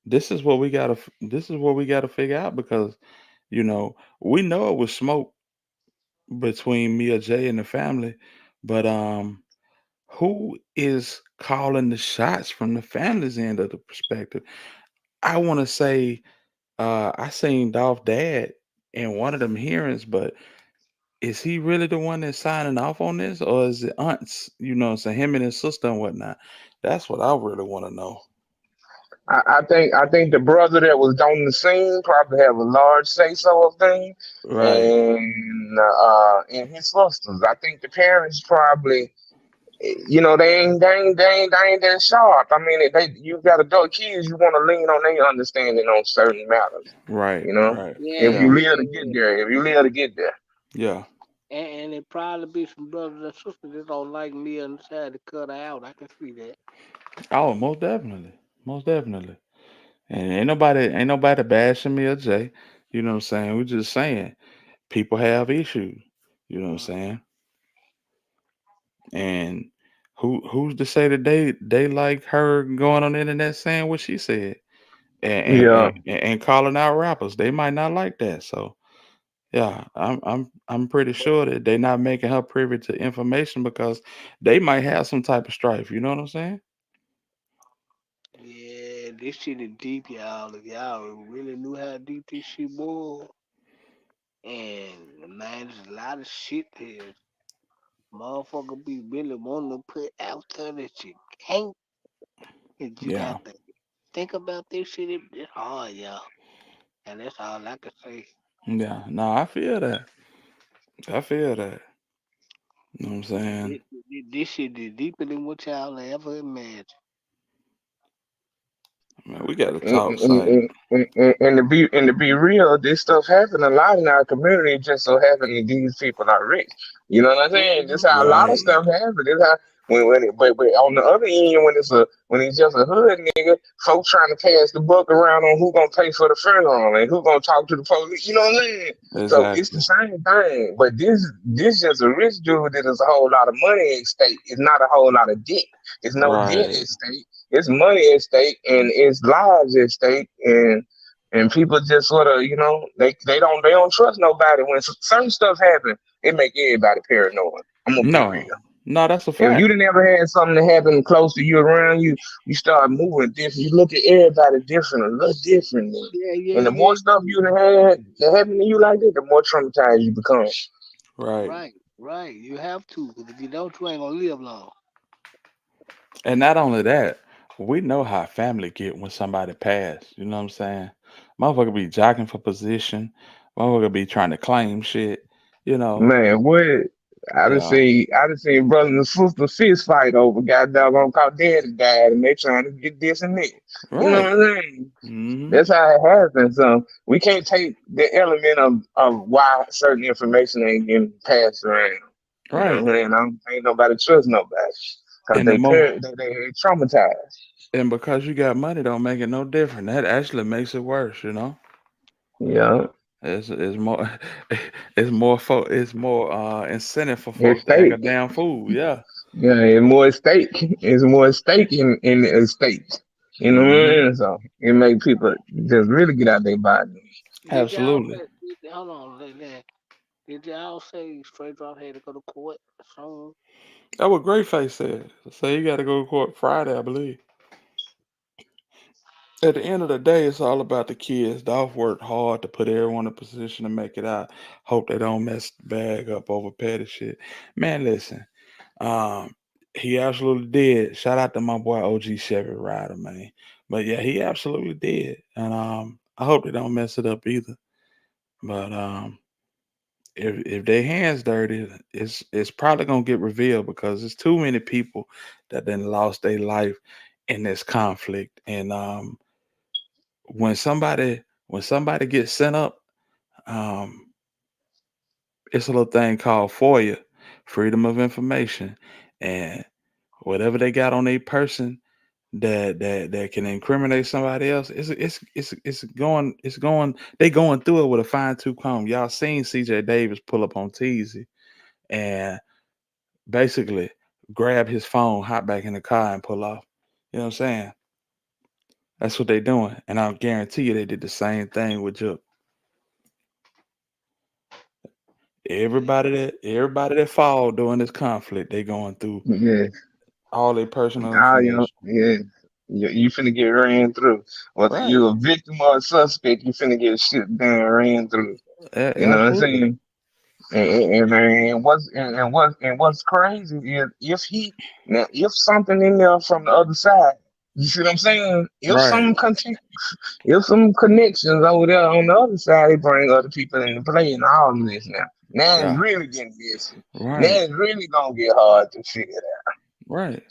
this is what we gotta figure out because you we know it was smoke between Mia J and the family, but who is calling the shots from the family's end of the perspective? I want to say I seen Dolph Dad in one of them hearings, but is he really the one that's signing off on this, or is it aunts? You know, what I'm saying him and his sister and whatnot. That's what I really want to know. I think the brother that was on the scene probably have a large say so of things, Right, and his sisters. I think the parents probably, they ain't that sharp. I mean, you got adult kids, you want to lean on their understanding on certain matters. right, You know, right. if Yeah, you Yeah, live yeah, to get yeah. there, if you live to get there. yeah. And it probably be some brothers and sisters that don't like me and decide to cut her out. I can see that. Oh, most definitely, most definitely. And ain't nobody bashing me or Jay. You know what I'm saying? We're just saying people have issues. You know what I'm Uh, saying? And who's to say that they like her going on the internet saying what she said Yeah, and calling out rappers? They might not like that. So yeah, I'm pretty but sure that they're not making her privy to information because they might have some type of strife. You know what I'm saying? yeah, this shit is deep, y'all. If y'all really knew how deep this shit was, and man, there's a lot of shit here. Motherfucker be really wanting to put out there that you can't, and you Yeah, got to think about this shit. It's hard, y'all. And that's all I can say. yeah. No, I feel that. I feel that. You know what I'm saying? This shit is deeper than what y'all ever imagined. Man, we got to And, talk, and, Saint. and, and to be real, this stuff happen a lot in our community. It just so happen that these people are rich. You know what I'm saying? This how a lot of Right. stuff happen. This how but on the other end, when it's just a hood nigga, folks trying to pass the buck around on who gonna pay for the funeral and who gonna talk to the police. You know what I'm saying? So it's the Exactly. same thing. But this just a rich dude that is a whole lot of money at stake. It's not a whole lot of debt. It's no debt Right. at stake. It's money at stake and it's lives at stake, and people just sort of, they don't trust nobody. When certain stuff happen, it make everybody paranoid. I'm gonna be real. No. No, that's a If you fact. didn't ever had something that happen close to you around you, you start moving different. You look at everybody different, a little differently. Yeah, yeah, And the yeah, more stuff you done had that happened to you like that, the more traumatized you become. Right. right, right. You have to, because if you don't, you ain't gonna live long. And not only that, we know how family get when somebody pass. You know what I'm saying? Motherfucker be jockeying for position. Motherfucker be trying to claim shit. You know. Man, what? Yeah. I done seen brothers and sisters fist fight over goddamn called daddy died and they trying to get this and that. You know Right. what I'm saying? Hmm. That's how it happens. So we can't take the element of why certain information ain't getting passed around. You know Right. what I'm saying? Ain't nobody trust nobody because And the they more parent they traumatized. and because you got money don't make it no different. That actually makes it worse, you know? Yeah, It's more it's more incentive for it's folks to act a stake. damn fool. Yeah. Yeah, it's more stake. It's more stake in the state. You know what I Hmm. mean? So it make people just really get out their body. Did y'all Absolutely. say? Hold on, did y'all say Straight Drop had to go to court soon? That's what Great Face said. Say you gotta go to court Friday, I believe. At the end of the day, it's all about the kids. Dolph worked hard to put everyone in a position to make it out. Hope they don't mess the bag up over petty shit. Man, listen. Um, he absolutely did. Shout out to my boy OG Chevy Rider, man. But yeah, he absolutely did. And I hope they don't mess it up either. But if their hands dirty, it's probably gonna get revealed because there's too many people that then lost their life in this conflict. And when somebody gets sent up, um, it's a little thing called FOIA, Freedom of Information, and whatever they got on their person that can incriminate somebody else, it's going they going through it with a fine tooth comb. Y'all seen CJ Davis pull up on Teasy and basically grab his phone, hop back in the car and pull off. You know what I'm saying? That's what they doing. And I'll guarantee you they did the same thing with Jook. Everybody that fall during this conflict, they going through Yeah, all their personal yeah, information. yeah. You finna get ran through. Whether Right. you a victim or a suspect, you finna get shit down ran through. You know what I'm Absolutely. saying? And what's crazy is if something in there from the other side, you see what I'm saying? Right. If some connections over there on the other side, they bring other people into play and all of this now. Now it's Yeah. really getting messy. Now Right. it's really gonna get hard to figure it Right.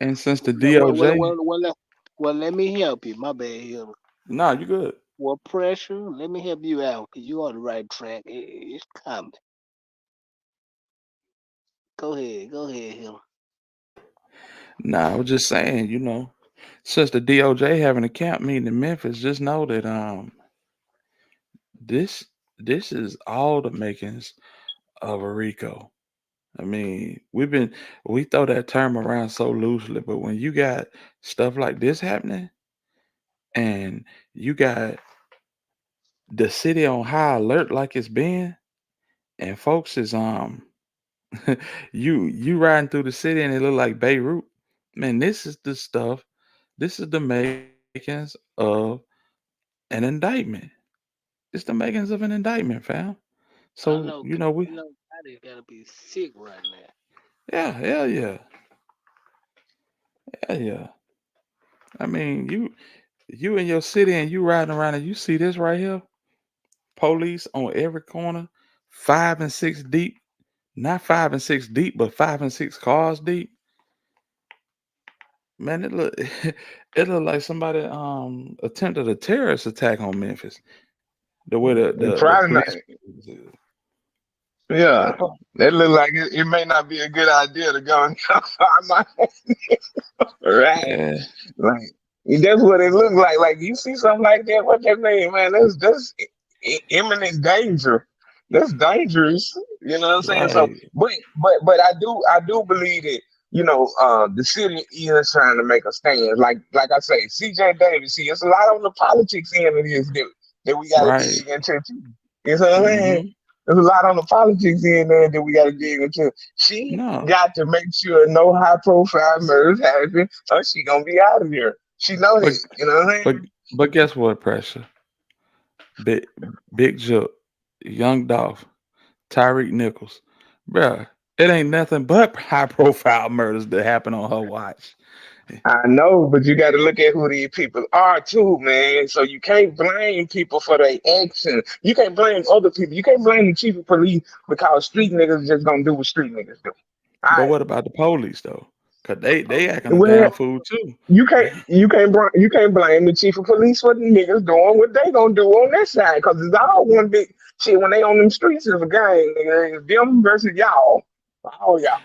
And since the Well, well, well, DOJ, well, well, let, well, let me help you. My bad, here. nah, you good. Well, pressure. Let me help you out, cause you on the right track. It's coming. Go ahead, Hill. Nah, I was just saying, since the DOJ having a camp meeting in Memphis, just know that this this is all the makings of a RICO. I mean, we throw that term around so loosely, but when you got stuff like this happening and you got the city on high alert like it's been, and folks is you riding through the city and it look like Beirut. Man, this is the stuff. This is the makings of an indictment. It's the makings of an indictment, fam. I So know, body gotta be sick right now. yeah, hell yeah, hell yeah. I mean, you in your city and you riding around and you see this right here. Police on every corner, 5 and 6 deep. Not 5 and 6 deep, but 5 and 6 cars deep. Man, it looked like somebody attempted a terrorist attack on Memphis. The way the Friday police. night. Yeah, Oh, that look like it may not be a good idea to go and I might right. yeah, Like that's what it looked like. Like you see something like that, what that mean, man? That's imminent danger. That's dangerous. You know what I'm saying? So, right, but I do believe that the city is trying to make a stand. Like I say, C.J. Davis. See, it's a lot on the politics end of this that we got to right. dig into too. You know what I'm saying? Hmm. There's a lot on the politics end there that we got to dig into. She No, got to make sure no high profile murders happen, or she gonna be out of here. She know but that. You know what I'm but saying? but guess what? Pressure. Big Big Jook, Young Dolph, Tyreek Nichols, bruh. It ain't nothing but high profile murders that happen on her watch. I know, but you got to look at who these people are too, man. So you can't blame people for their actions. You can't blame other people. You can't blame the chief of police because street niggas just gonna do what street niggas do. All But right. what about the police though? Cause they acting a Well, damn fool too. you can't blame the chief of police for the niggas doing what they gonna do on their side because it's all one big shit. When they on them streets, it's a gang, nigga. It's them versus y'all, all y'all.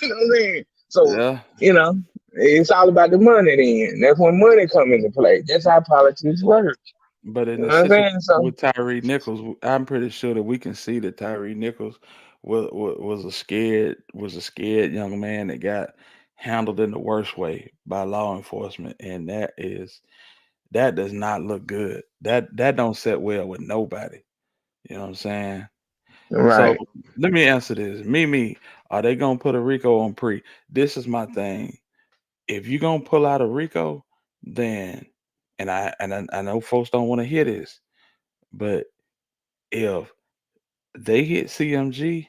You know what I'm saying? So Yeah. you know, it's all about the money. Then that's when money come into play. That's how politics work. But in You know the what I'm situation saying? So with Tyree Nichols, I'm pretty sure that we can see that Tyree Nichols was a scared young man that got handled in the worst way by law enforcement, and that does not look good. That don't set well with nobody. You know what I'm saying? So right. let me answer this. Me, are they gonna put a Rico on pre? This is my thing. If you gonna pull out a Rico, then and I know folks don't want to hear this, but if they hit CMG,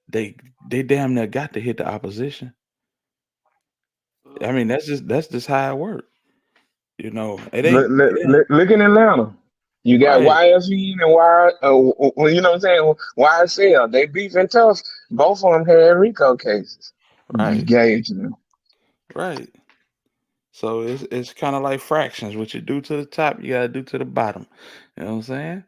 they they damn near got to hit the opposition. I mean, Mm-hmm. that's just how it works. You know, it ain't Look in Atlanta. You got right, YFE and you know what I'm saying? YSL. They beefing tough. Both of them had RICO cases. right, Gave to them. right. So it's kind of like fractions. What you do to the top, you gotta do to the bottom. You know what I'm saying?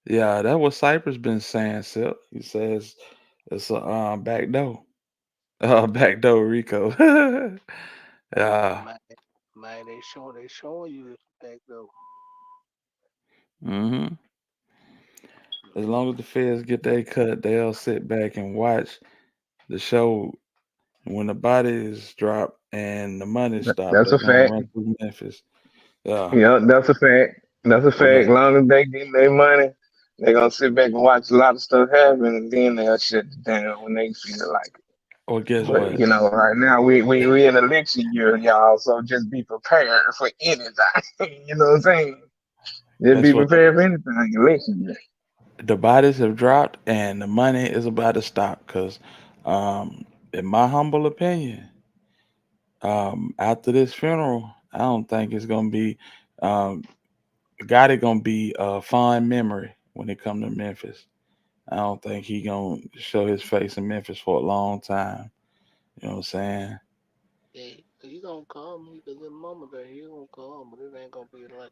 Yeah, that what Cypress been saying, Silk. He says it's a back door. Back door Rico. Yeah. Man, man, they showing you this back though. Hmm. As long as the feds get their cut, they'll sit back and watch the show. When the bodies drop and the money stop, That's they're a gonna fact. run through Memphis. Yeah. Yeah, that's a fact. That's a When fact. Long as they get their money, they're gonna sit back and watch a lot of stuff happen, and then they'll shut it down when they feel like it. or guess But what? right now we in election year, y'all. So just be prepared for anything. You know what I'm saying? Just That's be what prepared for anything. Election year. the bodies have dropped and the money is about to stop. Cause, in my humble opinion, after this funeral, I don't think it's gonna be, um, got it gonna be a fond memory when it come to Memphis. I don't think he gonna show his face in Memphis for a long time. You know what I'm saying? Yeah, he gonna come because in moment that he gonna come, but it ain't gonna be like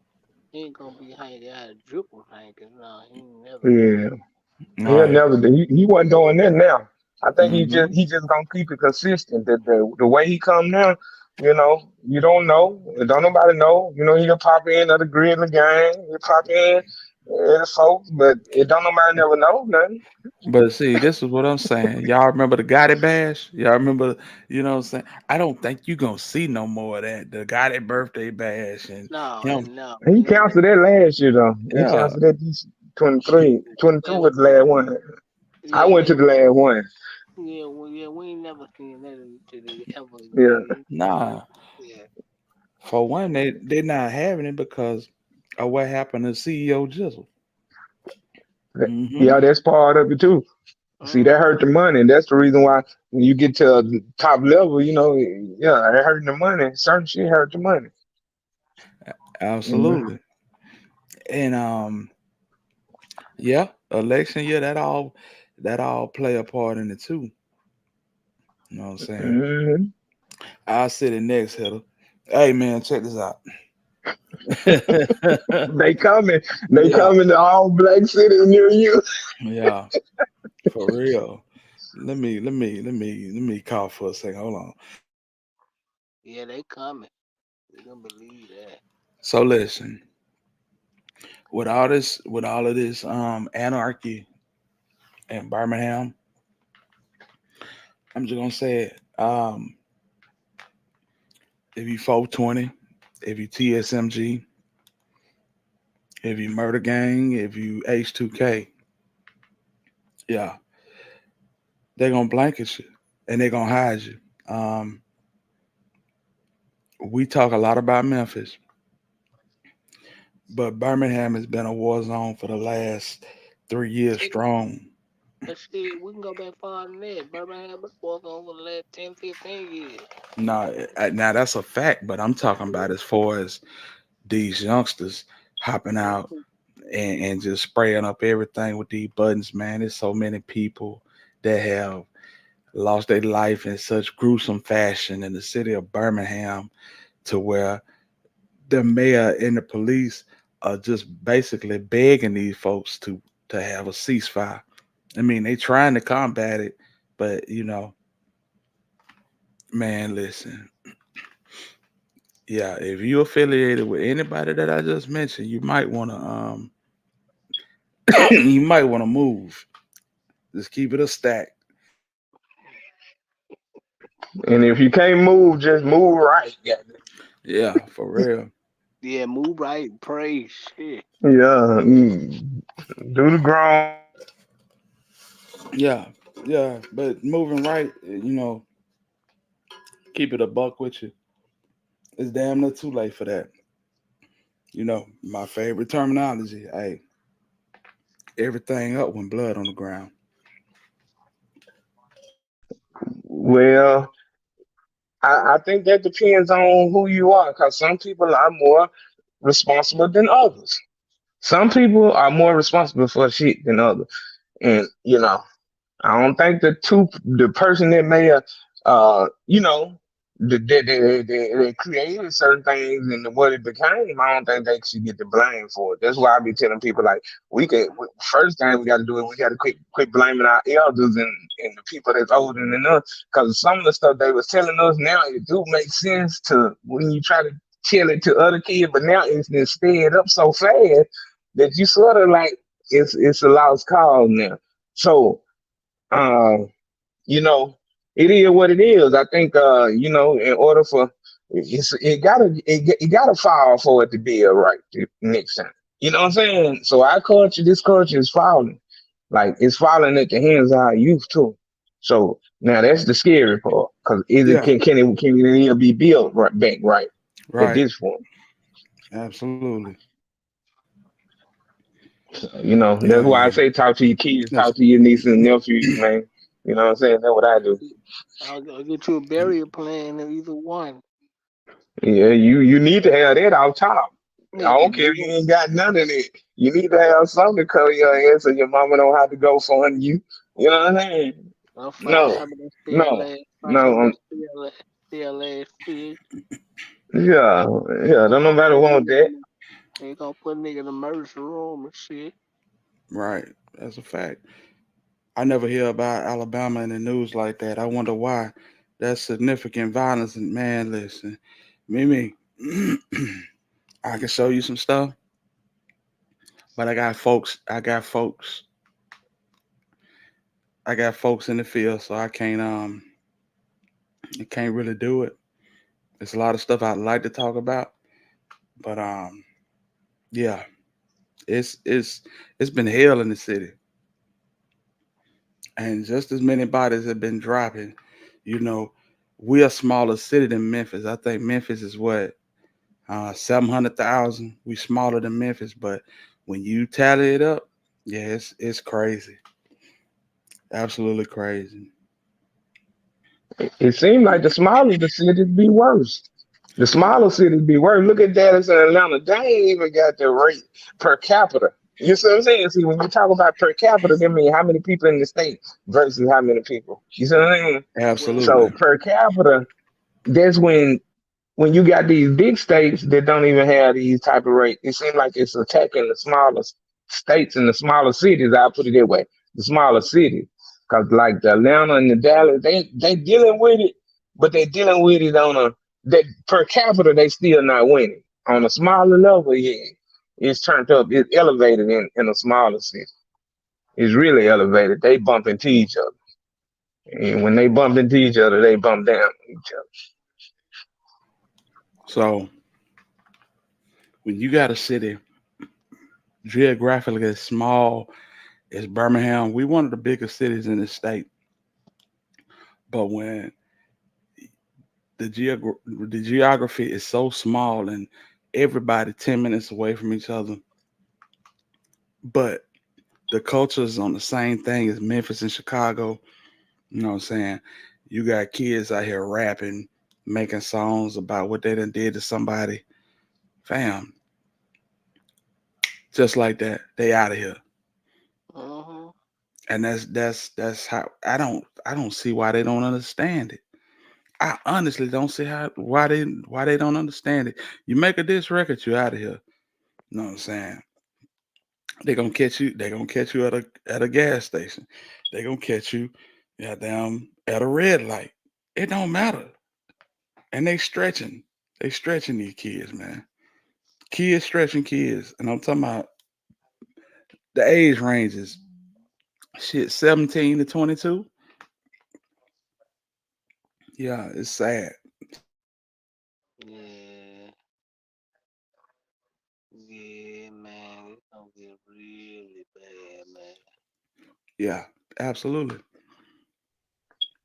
he ain't gonna be hanging out of Jook was hanging. No, he ain't never do Yeah, that. All he'll right. never do. He wasn't doing that now. I think Mm-hmm. he just gonna keep it consistent. The way he come now, you don't know. Don't nobody know. He'll pop in at the grid in the game. He'll pop in folks, but it don't nobody never know nothing. But see, this is what I'm saying. Y'all remember the Gotti bash? Y'all remember, you know what I'm saying? I don't think you gonna see no more of that. The Gotti birthday bash and No, him. and no, He he ain't. canceled that last year though. He Yeah. canceled that this 23, 22 Yeah, was the last one. I yeah, went to the last one. yeah. We ain't never seen that until they ever Yeah, again. Nah. Yeah, For one, they're not having it because of what happened to CEO Jizzle. Mm-hmm. yeah, that's part of it too. See, that mm-hmm. hurt the money. And that's the reason why when you get to the top level, yeah, it hurting the money. Certain shit hurt the money. You know? Absolutely. And yeah, election year, that all play a part in it too. You know what I'm saying? hmm I'll sit it next hitter. Hey man, check this out. They coming. They Yeah, coming to all black cities near you. yeah, for real. Let me call for a second. Hold on. Yeah, they coming. We don't believe that. So listen, with all of this anarchy in Birmingham, I'm just gonna say it. If you 420, if you TSMG, if you murder gang, if you H2K, yeah, they're gonna blanket you and they're gonna hide you. Um, we talk a lot about Memphis, but Birmingham has been a war zone for the last 3 years Shit, strong. but shit, we can go back far than that. Birmingham been going on for the last 10, 15 years. Now that's a fact, but I'm talking about as far as these youngsters hopping out and just spraying up everything with these buttons, man. There's so many people that have lost their life in such gruesome fashion in the city of Birmingham to where the mayor and the police are just basically begging these folks to have a ceasefire. I mean, they trying to combat it, but man, listen. Yeah, if you affiliated with anybody that I just mentioned, you might want to you might want to move. Just keep it a stack. And if you can't move, just move right. Yeah, Yeah, for real. Yeah, move right, pray, shit. yeah. Do the ground. Yeah, yeah. But moving right, keep it a buck with you. It's damn near too late for that. My favorite terminology. Hey, everything up when blood on the ground. Well, I think that depends on who you are, because some people are more responsible than others. Some people are more responsible for shit than others, and I don't think the person that may have, they created certain things and what it became. I don't think they should get the blame for it. That's why I be telling people like first thing we got to do is we got to quit blaming our elders and the people that's older than us, because some of the stuff they was telling us now it do make sense to when you try to tell it to other kids, but now it's been sped up so fast that you sort of like it's a lost cause now. So um, you know, it is what it is. I think in order for it gotta fall for it to be a right next time. You know what I'm saying? So this culture is falling. Like it's falling at the hands of our youth too. So now that's the scary part. Cause is it Yeah, can it even be built right back right at right. this point? Absolutely. That's Yeah, why I man. say talk to your kids, Yes. talk to your nieces and nephews, man. You know what I'm saying? That's what I do. I'll get you a burial plan of either one. Yeah, you need to have that out top. I Nigga, don't care if you ain't got none of it. You need to have something to cover your ass so your mama don't have to go fund you. You know what I'm saying? I'll find No, some of that no, CLA, find some of no. that CLA shit. Yeah, yeah. They Don't gonna nobody put want nigga that. in the, they gonna put nigga in the emergency room and shit. Right. That's a fact. I never hear about Alabama in the news like that. I wonder why. That's significant violence. And man, listen, Mimi, I can show you some stuff, but I got folks in the field, so I can't really do it. There's a lot of stuff I'd like to talk about, but yeah, it's it's been hell in the city, and just as many bodies have been dropping. You know, we're a smaller city than Memphis. I think Memphis is what 700,000. We smaller than Memphis, but when you tally it up, yeah, it's crazy, absolutely crazy. It seems like the smaller the cities be worse. The smaller cities be worse. Look at Dallas and Atlanta. They ain't even got the rate per capita. You see what I'm saying? See, when you talk about per capita, that means how many people in the state versus how many people. You see what I'm saying? Well, So Absolutely, per capita, that's when you got these big states that don't even have these type of rates. It seems like it's attacking the smaller states and the smaller cities. I'll put it that way, the smaller cities, because like the Atlanta and the Dallas, they dealing with it, but they dealing with it on a that per capita they still not winning. On a smaller level, yeah, it's turned up, it's elevated in a smaller city. It's really elevated. They bump into each other, and when they bump into each other, they bump down each other. So when you got a city geographically as small as Birmingham, we one of the biggest cities in the state. But when the geography is so small and everybody 10 minutes away from each other, but the culture is on the same thing as Memphis and Chicago. You know what I'm saying? You got kids out here rapping, making songs about what they done did to somebody. Fam, just like that, they out of here. Uh-huh. And that's how I don't see why they don't understand it. I honestly don't see why they don't understand it. You make a diss record, you out of here. You know what I'm saying? They gonna catch you. They gonna catch you at a gas station. They gonna catch you, goddamn, at a red light. It don't matter. And they stretching. They stretching these kids, man. Kids stretching kids, and I'm talking about the age ranges. Shit, 17 to 22. Yeah, it's sad. Yeah. Yeah, man. It's gonna get really bad, man. Yeah, absolutely.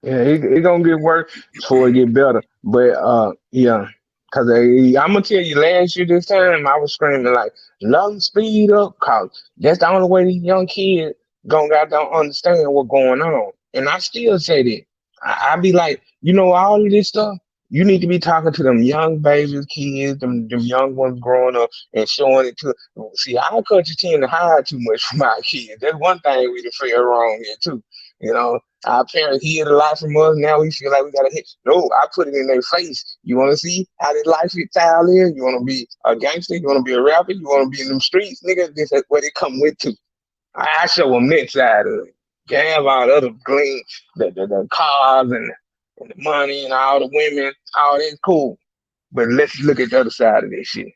Yeah, it gonna get worse before it get better. But yeah, cause I'm gonna tell you, last year this time I was screaming like, "Love speed up," cause that's the only way these young kids don't understand what's going on. And I still say that. I be like, all of this stuff. You need to be talking to them young babies, kids, them young ones growing up, and showing it to. See, our culture tend to hide too much from our kids. That's one thing we done feel wrong here too. You know, our parents hid a lot from us. Now we feel like we gotta hit. No, I put it in their face. You want to see how this lifestyle is? You want to be a gangster? You want to be a rapper? You want to be in them streets, nigga? This is what it come with too. I show them that side of it. Can't have all the other gleam, the cars and the money and all the women. All that's cool, but let's look at the other side of this shit.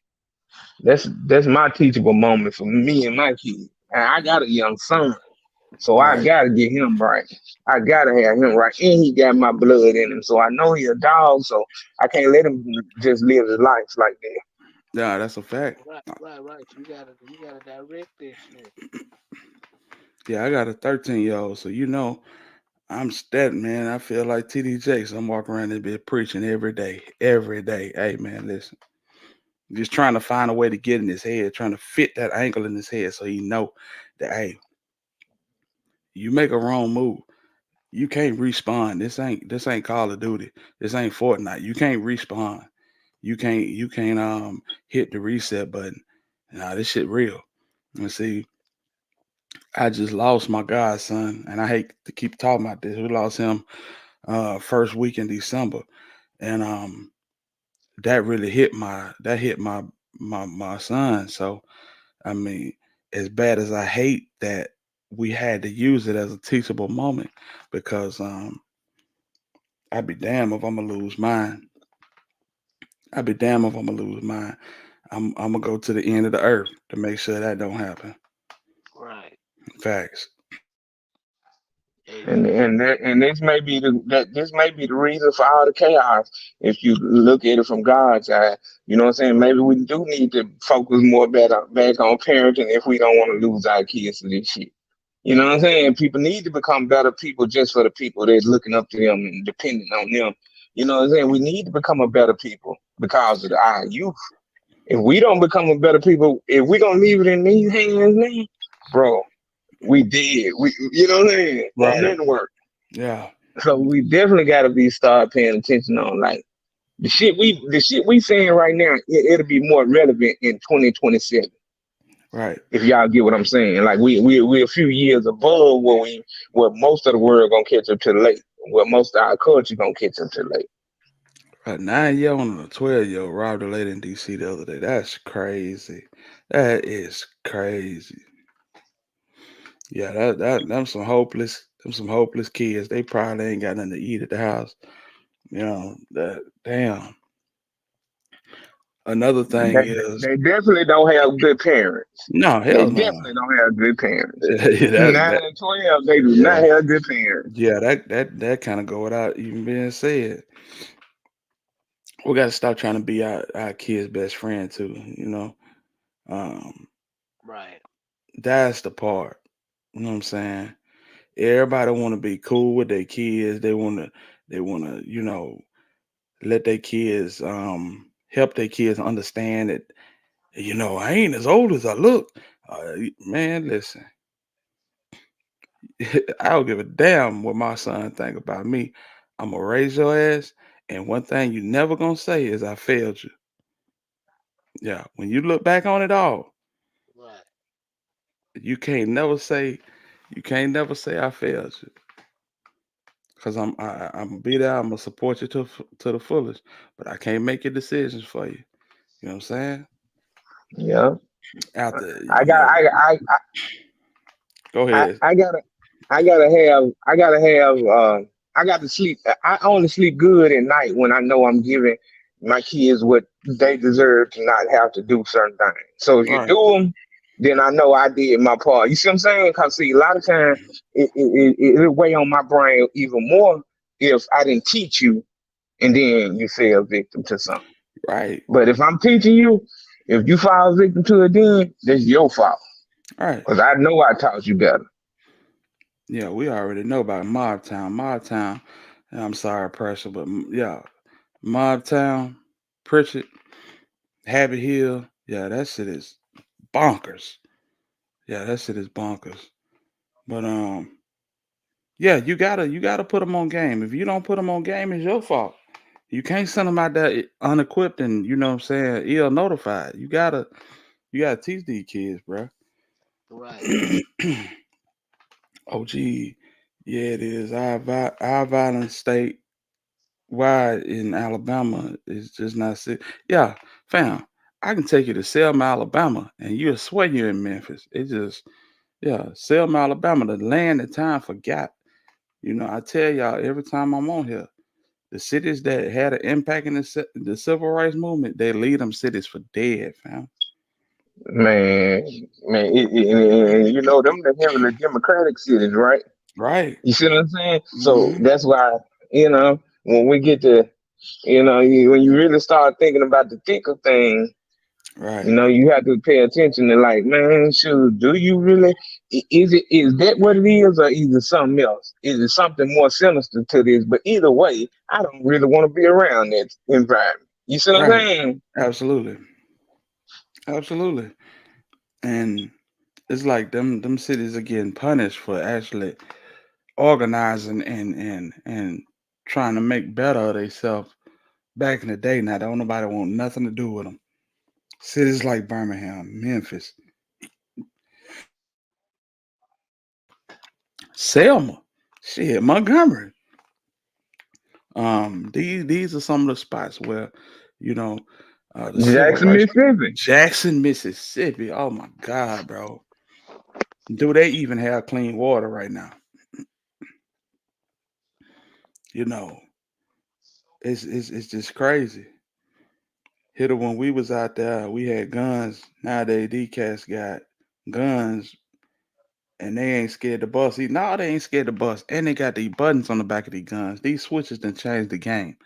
That's my teachable moment for me and my kids. And I got a young son. So I Right. gotta get him right. I gotta have him right. And he got my blood in him. So I know he a dog, so I can't let him just live his life like that. Yeah, that's a fact. Right, right, right. You gotta direct this shit. Yeah, I got a 13-year-old, so I'm steady, man. I feel like TD Jakes. I'm walking around and be preaching every day, every day. Hey, man, listen. Just trying to find a way to get in his head, trying to fit that ankle in his head so he know that, hey, you make a wrong move, you can't respawn. This ain't Call of Duty. This ain't Fortnite. You can't respawn. You can't hit the reset button. Nah, this shit real. And see, I just lost my godson, and I hate to keep talking about this. We lost him first week in December, and that really hit my son. So I mean, as bad as I hate that we had to use it as a teachable moment, because I'd be damn if I'm gonna lose mine. I'd be damn if I'm gonna lose mine. I'm gonna go to the end of the earth to make sure that don't happen. Right. Facts. And Amen. and that, and this may be the reason for all the chaos. If you look at it from God's eye, you know what I'm saying. Maybe we do need to focus more back on parenting if we don't want to lose our kids to this shit. You know what I'm saying? People need to become better people just for the people that's looking up to them and depending on them. You know what I'm saying? We need to become a better people because of our youth. If we don't become a better people, if we gonna leave it in these hands now, bro, we did. You know what I'm saying? Won't Right. nothing work. Yeah. So we definitely gotta be start paying attention on like the shit we saying right now. It'll be more relevant in 2027 Right. if y'all get what I'm saying. Like we a few years above where most of the world gonna catch up to late. Where most of our culture gonna catch up to late. A 9-year-old and a 12-year-old robbed a lady in DC the other day. That's crazy. That is crazy. Yeah, them some hopeless kids. They probably ain't got nothing to eat at the house. That damn. Another thing is They definitely don't have good parents. no They hell no. definitely don't have good parents. that 9 that and 12, they do not yeah have good parents. yeah that kind of go without even being said. We got to stop trying to be our kids' best friend too. Um, Right. that's the part. You know what I'm saying? Everybody want to be cool with their kids. They want to let their kids help their kids understand that I ain't as old as I look. Man, listen, I don't give a damn what my son think about me. I'm gonna raise your ass, and one thing you never gonna say is I failed you. Yeah, when you look back on it all, Right. you can't never say I failed you. Cause I'm gonna be there. I'm gonna support you to the fullest, but I can't make your decisions for you. You know what I'm saying? Yeah. After I got go I, ahead. I gotta I got to sleep. I only sleep good at night when I know I'm giving my kids what they deserve to not have to do certain things. So if you Right, do them, then I know I did my part. You see what I'm saying? Cause see, a lot of times it weigh on my brain even more if I didn't teach you and then you fell victim to something. right, But if I'm teaching you, if you fall victim to it, then that's your fault. right. Cause I know I taught you better. Yeah, we already know about Mob Town. Mob Town. And I'm sorry, pressure, but yeah, Mob Town, Pritchard, Habit Hill. Yeah, that shit is bonkers. Yeah, that shit is bonkers. But yeah, you gotta put them on game. If you don't put them on game, it's your fault. You can't send them out there unequipped and what I'm saying, ill notified. You gotta teach these kids, bro. Right. Oh gee, yeah, it is. Our violent state wide in Alabama is just not sick. Yeah, fam, I can take you to Selma, Alabama, and you'll swear you're in Memphis. It just yeah, Selma, Alabama, the land that time forgot. I tell y'all every time I'm on here. The cities that had an impact in the civil rights movement, they leave them cities for dead, fam. Man, man, you know them the heavily democratic cities, right? Right. You see what I'm saying? So Hmm. that's why when we get to when you really start thinking about the thick of things, Right. you have to pay attention to like, man, shoot, do you really? Is that what it is, or is it something else? Is it something more sinister to this? But either way, I don't really want to be around that environment. You see what I'm Right. saying? Absolutely. Absolutely. And it's like them cities are getting punished for actually organizing and trying to make better of themselves back in the day. Now, don't nobody want nothing to do with them. Cities like Birmingham, Memphis, Selma, shit, Montgomery. These are some of the spots where, you know, the civil Jackson, rights. Mississippi. Jackson, Mississippi. Oh my God, bro. Do they even have clean water right now? You know, it's just crazy. Hitter when we was out there, we had guns. Nowadays, these cats got guns and they ain't scared to bust. No, they ain't scared to bust. And they got these buttons on the back of these guns. These switches done changed the game.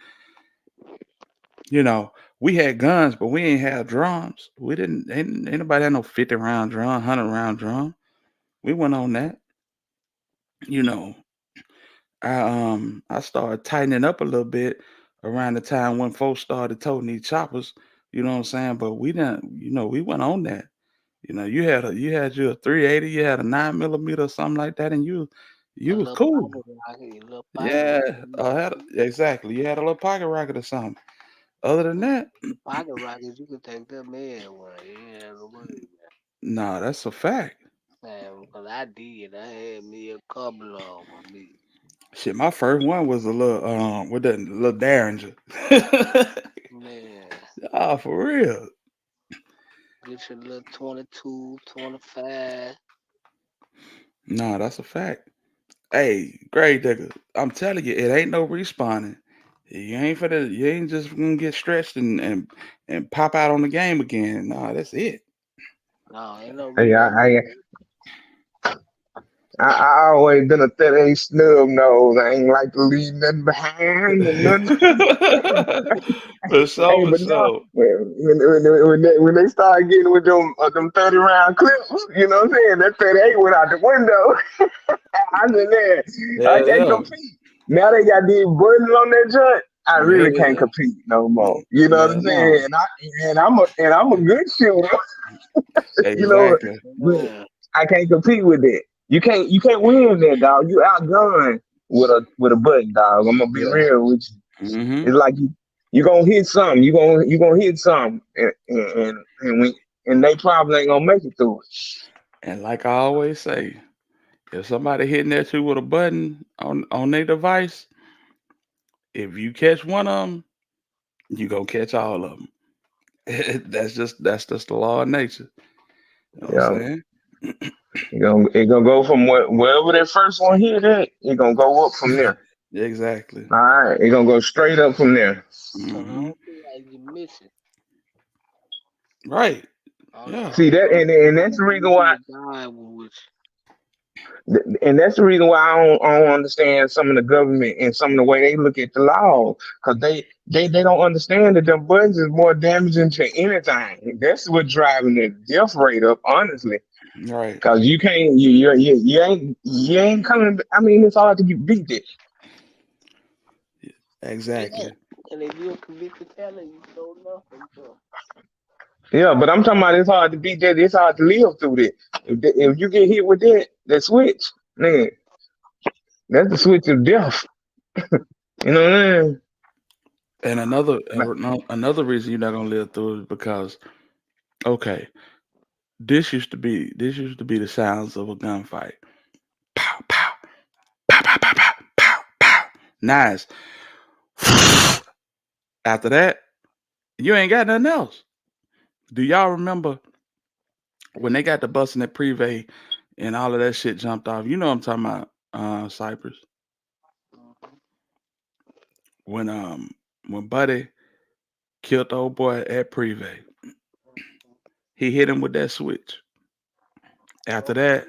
You know, we had guns, but we ain't have drums. We didn't ain't nobody had no 50 round drum, 100 round drum. We went on that. You know, I started tightening up a little bit around the time when folks started toting these choppers. You know what I'm saying? But we didn't. We went on that. You had your 380, you had a 9 millimeter or something like that, and you A was little cool. pocket rocket, a little pocket Yeah, rocket. exactly. You had a little pocket rocket or something. Other than that, Pocket rockets, you can take them anywhere. Yeah, the way, nah, that's a fact. man. Because I did. I had me a couple of them. Me. Shit, my first one was a little with that little Derringer. Man, Ah, for real. get your little 22, 25. No, that's a fact. Hey, grave digger, I'm telling you, it ain't no respawning. You ain't just gonna get stretched and pop out on the game again. Nah, that's it. No, ain't no Hey, reloading. I always been a 38 snub nose. I ain't like to leave nothing behind and nothing. For sure, Hey, for but no, sure. when they start getting with them 30 round clips, you know what I'm saying? That 38 went out the window. I said, man, I Yeah, can't yeah. compete. Now they got these buttons on that joint. I Yeah, really can't yeah. compete no more. You know what Yeah, I'm no. saying? And I'm a good shooter. You know, Exactly. but Man, I can't compete with that. You can't win that, dog. You outgunned with a button, dog. I'm gonna be Yeah. real with you. Hmm. It's like you gonna hit something. You gonna hit something, and they probably ain't gonna make it through it. And like I always say, if somebody hitting at you with a button on their device, if you catch one of them, you go catch all of them. That's just the law of nature. You know what I'm Yeah, saying? it gonna go from wherever that first one hit at. It gonna go up from there. Exactly. All right, it gonna go straight up from there. cause I Hmm. don't feel like you missing. Right. All Yeah. See that, all and you that's gotta the do reason is why. get a guy with And that's the reason why I don't understand some of the government and some of the way they look at the law, because they don't understand that them buttons is more damaging to anything. That's what driving the death rate up, honestly. Right. Because you can't, you ain't coming. I mean, it's hard to beat it. yeah. Exactly. And if you're a convicted felon, you know nothing. So. Yeah, but I'm talking about it's hard to beat that. It's hard to live through that. If you get hit with that switch, man, that's the switch of death. You know what I mean? And another reason you're not gonna live through it is because okay, this used to be the sounds of a gunfight. Pow pow pow pow pow pow pow pow. Nice. After that, you ain't got nothing else. Do y'all remember when they got the bus in that Privé and all of that shit jumped off? You know what I'm talking about, Cypress. Mhm. When Buddy killed the old boy at Privé, he hit him with that switch. After Okay. that,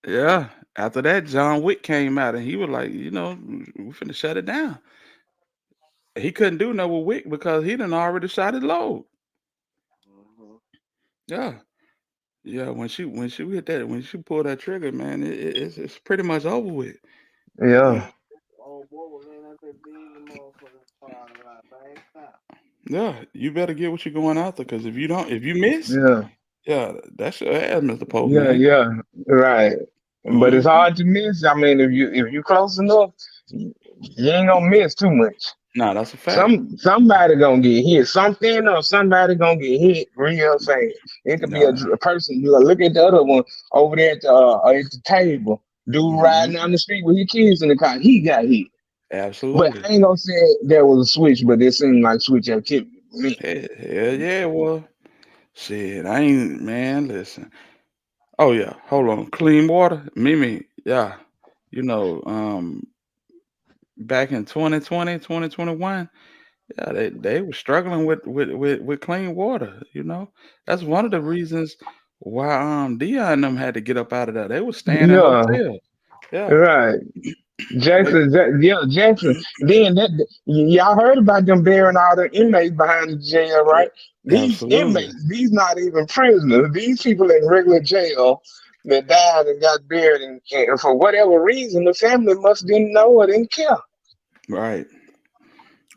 yeah, after that, John Wick came out and he was like, we finna shut it down. He couldn't do no with Wick because he done already shot his load. Mhm. Yeah. Yeah, when she pulled that trigger, man, it's pretty much over with. Yeah, Oh boy, was in that big motherfucking party right back time. Yeah, you better get what you're going after, because if you miss, yeah. yeah, that's your ass, Mr. Yeah, Postman. yeah, right. But it's Hmm. hard to miss. I mean, if you close enough, you ain't gonna miss too much. Nah, that's a fact. Somebody gonna get hit. Something or somebody gonna get hit real fast. It could be a, Nah. a person. Look at the other one over there at the table. Dude riding Hmm. down the street with his kids in the car. He got hit. But Absolutely. I ain't gonna say there was a switch, but it seemed like switch activity to me. Hell yeah, well, shit, I ain't, man, listen. Oh yeah, hold on. Clean water, Mimi, yeah. You know, back in 2020, 2021, yeah, they were struggling with clean water, you know. That's one of the reasons why Dion and them had to get up out of there. They were staying in Yeah, hotels. Yeah. right. They Yeah, Jackson. Then y'all heard about them burying all the inmates behind the jail, right? These absolutely. inmates, these not even prisoners. These people in regular jail that died and got buried, and for whatever reason, the family must didn't know or didn't care. Right.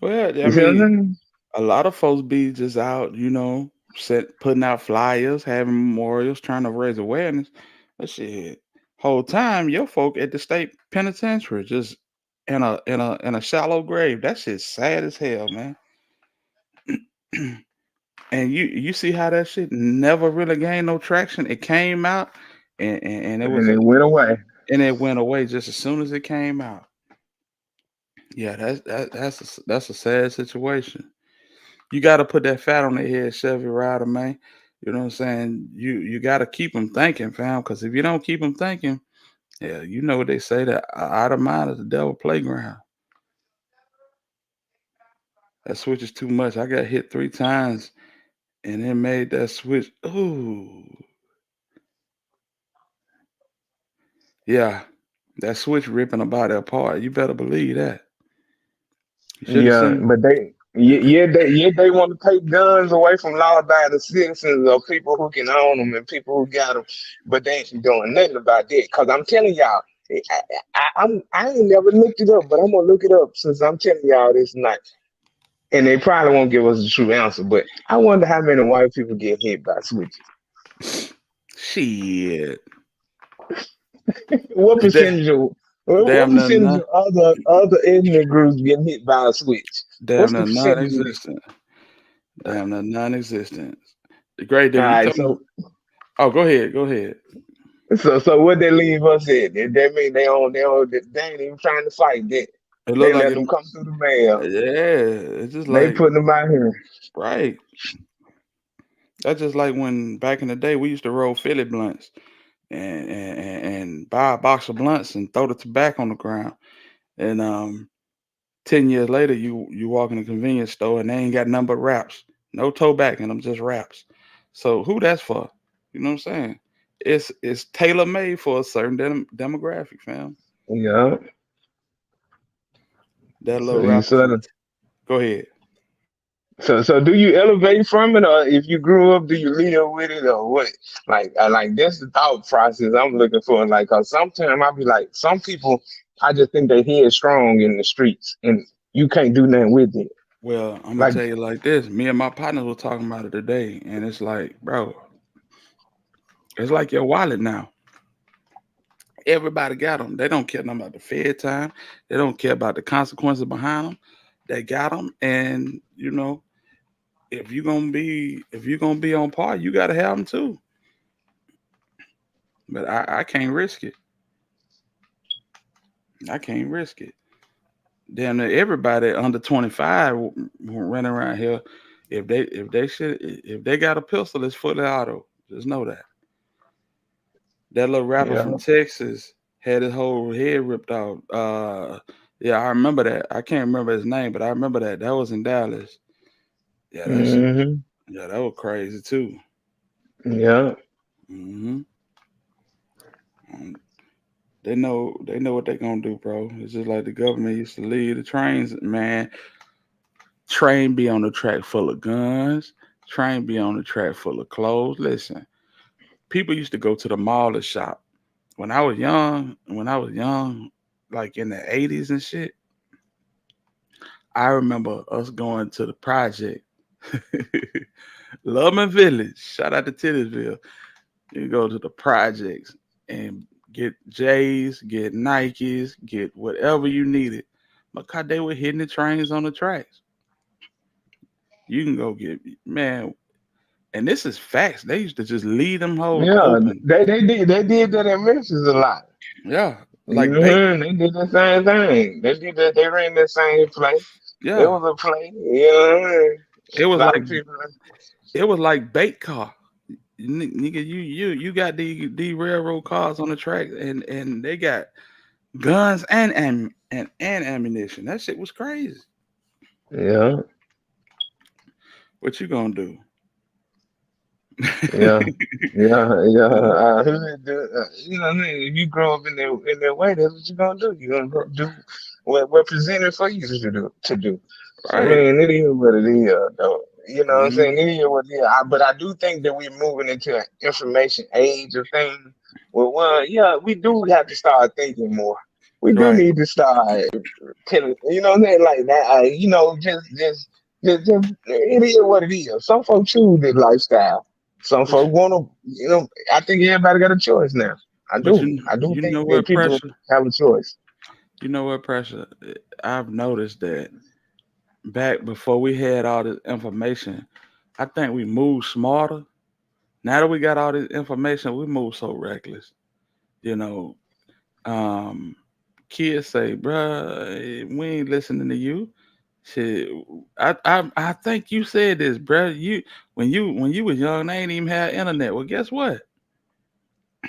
Well, I You see what I'm mean, saying? a lot of folks be just out, putting out flyers, having memorials, trying to raise awareness. But shit, whole time your folk at the state penitentiary just in a shallow grave. That shit's sad as hell, man. And you see how that shit never really gained no traction. It came out and it was And it went away. and it went away just as soon as it came out. Yeah, that's a sad situation. You got to put that fat on their head, Chevy Rider, man. You know what I'm saying? You got to keep them thinking, fam. Because if you don't keep them thinking, yeah, you know what they say, that out of mind is the devil playground. That switch is too much. I got hit 3 times and it made that switch. Ooh, yeah, that switch ripping a body apart. You better believe that. You should have Yeah, seen. but they want to take guns away from law-abiding citizens or people who can own them and people who got them, but they ain't doing nothing about that. Cause I'm telling y'all, I ain't never looked it up, but I'm gonna look it up since I'm telling y'all this night, and they probably won't give us the true answer. But I wonder how many white people get hit by switches. Shit. What Da- percentage of what Damn near percentage none. of other ethnic groups getting hit by a switch? Damn What's the near percentage of that? non-existent. Damn near non-existent. Great. All You right, told me. so Oh, go ahead. Go ahead. so what they leave us at? That mean they ain't even trying to fight that. It They looked like let it. them come through the mail. Yeah, it's just They like putting them out here. right. That's just like when back in the day we used to roll Philly blunts and buy a box of blunts and throw the tobacco on the ground. And 10 years later, you walk in a convenience store and they ain't got nothing but wraps, no tobacco in them, just wraps. So who that's for? You know what I'm saying? It's tailor made for a certain demographic, fam. Yeah. That So little you rapper sort from. of Go ahead. so do you elevate from it, or if you grew up, do you live with it, or what? Like that's the thought process I'm looking for. Like, cause sometimes I be like, some people, I just think they head strong in the streets, and you can't do nothing with it. Well, I'm gonna Like, tell you like this. Me and my partners were talking about it today, and it's like, bro, it's like your wallet now. Everybody got them. They don't care nothing about the Fed time. They don't care about the consequences behind them. They got them, and if you're gonna be on par, you gotta have them too. But I can't risk it. I can't risk it. Damn near everybody under 25 running around here. If they got a pistol, it's fully auto. Just know that. That little rapper yeah, from Texas had his whole head ripped off. Yeah, I remember that. I can't remember his name, but I remember that. That was in Dallas. Yeah, that shit. hmm, Yeah, that was crazy too. yeah, hmm They know what they gonna do, bro. It's just like the government used to leave the trains, man. Train be on the track full of guns. Train be on the track full of clothes. Listen, people used to go to the mall to shop. When I was young, like in the 80s and shit, I remember us going to the project. Lubman Village. Shout out to Titusville. You go to the projects and get J's, get Nikes, get whatever you needed. Because they were hitting the trains on the tracks. You can go get, man, and this is facts. They used to just leave them hoes yeah. open. They did that in Memphis a lot. Yeah. Like bait. They did the same thing. They did that. They ran that same play. It Yeah. was a play. It A was lot like of people. it was like bait car. Nigga, you got the railroad cars on the track and they got guns and ammunition. That shit was crazy. Yeah, What you gonna do? yeah, yeah. You know what I mean? If you grow up in that way, that's what you're gonna do. You're gonna go do what presented for you to do. I Right. mean, it is what it is, though. You know what I'm Mhm. saying? It is what it is. But I do think that we're moving into an information age of things. Well, yeah, we do have to start thinking more. We do Right. need to start telling, you know what I'm saying? Like that, just, it is what it is. Some folks choose this lifestyle. Some But folks want to, I think everybody got a choice now. I but do. you I do you think know that what people pressure? have a choice. You know what pressure? I've noticed that back before we had all this information, I think we moved smarter. Now that we got all this information, we move so reckless. You know, um, kids say, bruh, we ain't listening to you. Shit, I think you said this, bruh. When you was young, they ain't even had internet. Well, guess what?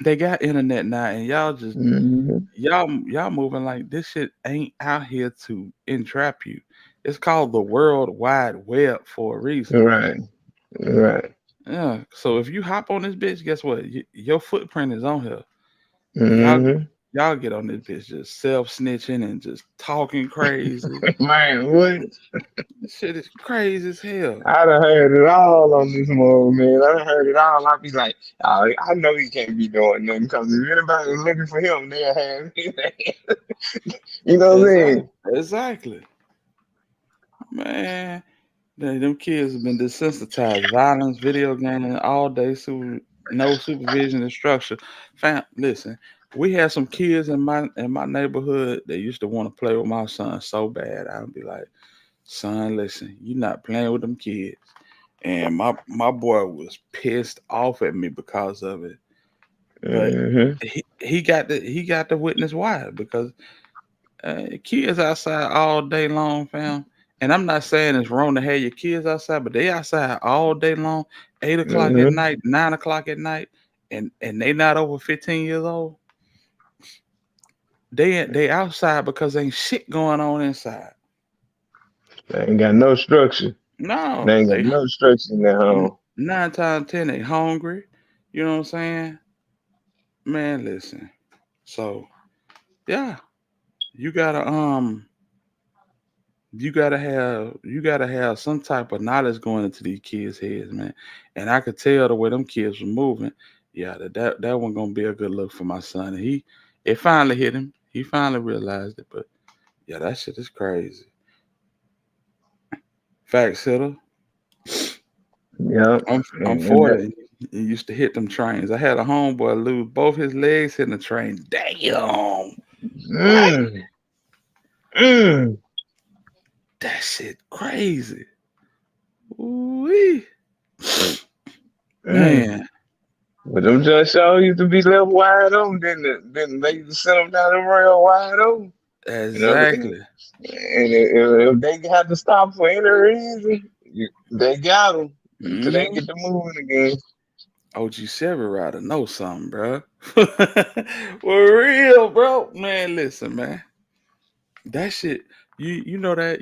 They got internet now, and y'all just Mm-hmm. y'all moving like this shit ain't out here to entrap you. It's called the World Wide Web for a reason. Right. Right. Yeah. So if you hop on this bitch, guess what? Your footprint is on here. Y'all Mm-hmm. y'all get on this bitch just self snitching and just talking crazy. Man, what? This shit is crazy as hell. I done heard it all on this mode, man. I done heard it all. I be like, oh, I know he can't be doing nothing because if anybody was looking for him, they'll have him. You know what I'm Exactly. saying? Exactly. Man, them kids have been desensitized. Violence, video gaming, all day, no supervision and structure. Listen, we had some kids in my neighborhood that used to want to play with my son so bad. I'd be like, son, listen, you're not playing with them kids. And my boy was pissed off at me because of it. But Mm-hmm. he got to witness why, because kids outside all day long, fam. And I'm not saying it's wrong to have your kids outside, but they outside all day long, 8 o'clock at Mm-hmm. night, 9 o'clock at night, and they not over 15 years old. They outside because ain't shit going on inside. They ain't got no structure. They No, ain't got they no structure in their home. 9 times 10 they hungry. You know what I'm saying? Man, listen. So yeah, you gotta you gotta have some type of knowledge going into these kids' heads, man. And I could tell the way them kids were moving. Yeah, that one gonna be a good look for my son. And it finally hit him. He finally realized it. But yeah, that shit is crazy. Facts, hitter. Yep. I'm And 40 and used to hit them trains. I had a homeboy lose both his legs hitting the train. Damn. What? mm, mm, That shit crazy. Ooh-wee. mm. Man, But them just show used to be left wide open, didn't they used to send them down the rail wide open. You know, and exactly. if they had to stop for any reason, they got them until they Hmm. get to moving again. OG Chevy rider know something, bro. For real, bro. Man, listen, man. That shit. You know that.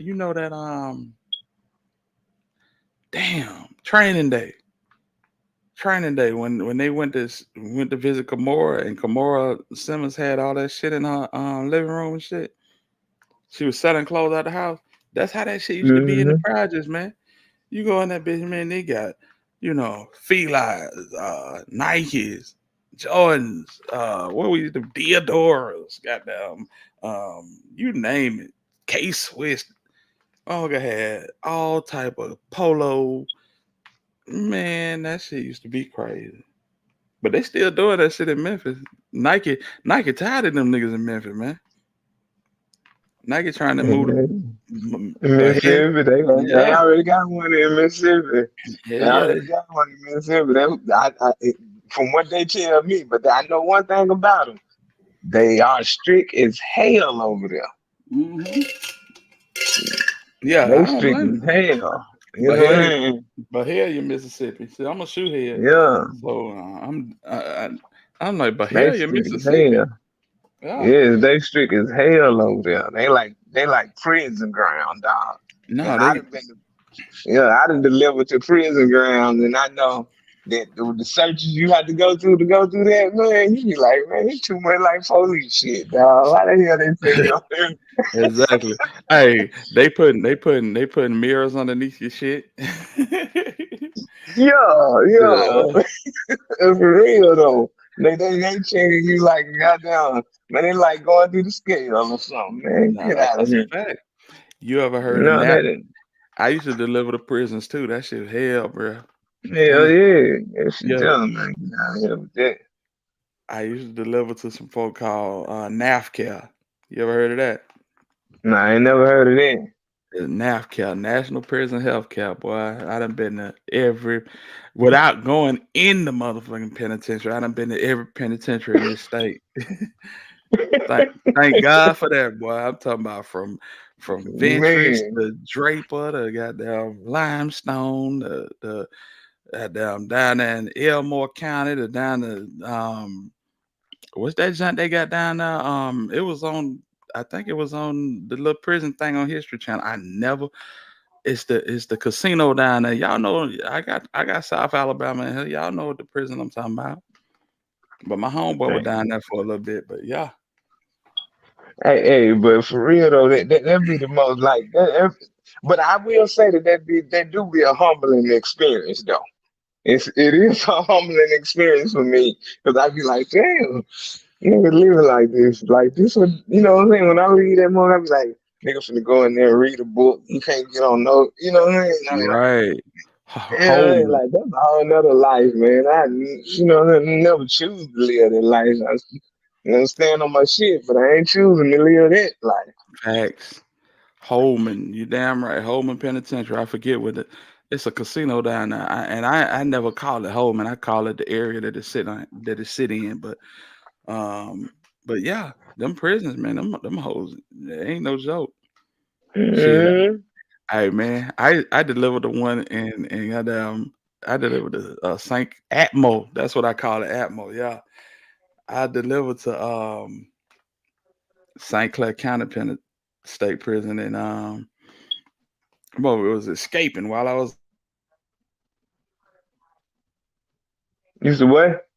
Damn. Training day. When they went to visit Kamora, and Kamora Simmons had all that shit in her living room and shit. She was selling clothes out the house. That's how that shit used to be in the Mm-hmm. projects, man. You go in that bitch, man, they got, Felines, Nikes, Jordans, what we the Deodoras, goddamn, you name it. K Swiss. Oh, I had all type of polo. Man, that shit used to be crazy. But they still doing that shit in Memphis. Nike tired of them niggas in Memphis, man. Nike trying to move but hell, Mississippi, they yeah, already got one in Mississippi. hell They yeah. already got one in Mississippi. From what they tell me, but I know one thing about them. They are strict as hell over there. Mhm. Yeah, They I don't strict blame as you. hell. You But know what hell, I mean? you Mississippi. See, I'm a shoe head, Yeah, so I'm like, but they hell, you strict as Mississippi. hell. Yeah, Yes, they strict as hell over there. They like prison ground, dog. no, And I they. done been to Yeah, I done delivered to prison grounds, and I know that the searches you have to go through that, man, you be like, man, it's too much like police shit, dog. Why the hell they send you on there? Exactly. Hey, they putting mirrors underneath your shit. Yeah, Yeah. yeah, for real though. They checking you like goddamn, man. They like going through the scale or something, man. No, Get out of that's a here. fact. You ever heard of No, Nat? they didn't. I used to deliver to prisons too. That shit hell, bro. Hell And yeah, that shit yeah, tell them, man. Get out of here with that. I used to deliver to some folk called NAFCA. You ever heard of that? Nah, I ain't never heard of that. NAFCA, National Prison Health Care, boy. I done been to without going in the motherfucking penitentiary. I done been to every penitentiary in this state. Thank God for that, boy. I'm talking about from Ventress Man, to Draper to goddamn Limestone, the goddamn down there in Elmore County to down to what's that junk they got down there? It was on. I think it was on the little prison thing on History Channel. I never. It's the casino down there. Y'all know I got South Alabama in here. Y'all know what the prison I'm talking about. But my homeboy was down there for a little bit. But yeah, hey, but for real though, that be the most like but I will say that do be a humbling experience though. It is a humbling experience for me because I be like, damn, nigga living like this would, you know what I'm saying? When I read that moment, I be like, nigga finna go in there and read a book. You can't get on no, you know what I'm saying? right. Yeah, Holman, like that's a whole nother life, man. You know, I never choose to live that life. I stand on my shit, but I ain't choosing to live that life. facts. Holman, you damn right. Holman Penitentiary. I forget what it's a casino down there. I never call it Holman. I call it the area that it's sitting in. Um but yeah, them prisons, man, them hoes, they ain't no joke. Shit. Mhm. Hey man, I delivered the one in goddamn I delivered the Saint Atmo. That's what I call it, Atmo. Yeah. I delivered to St. Clair County State Prison and well, it was escaping while I was You said what?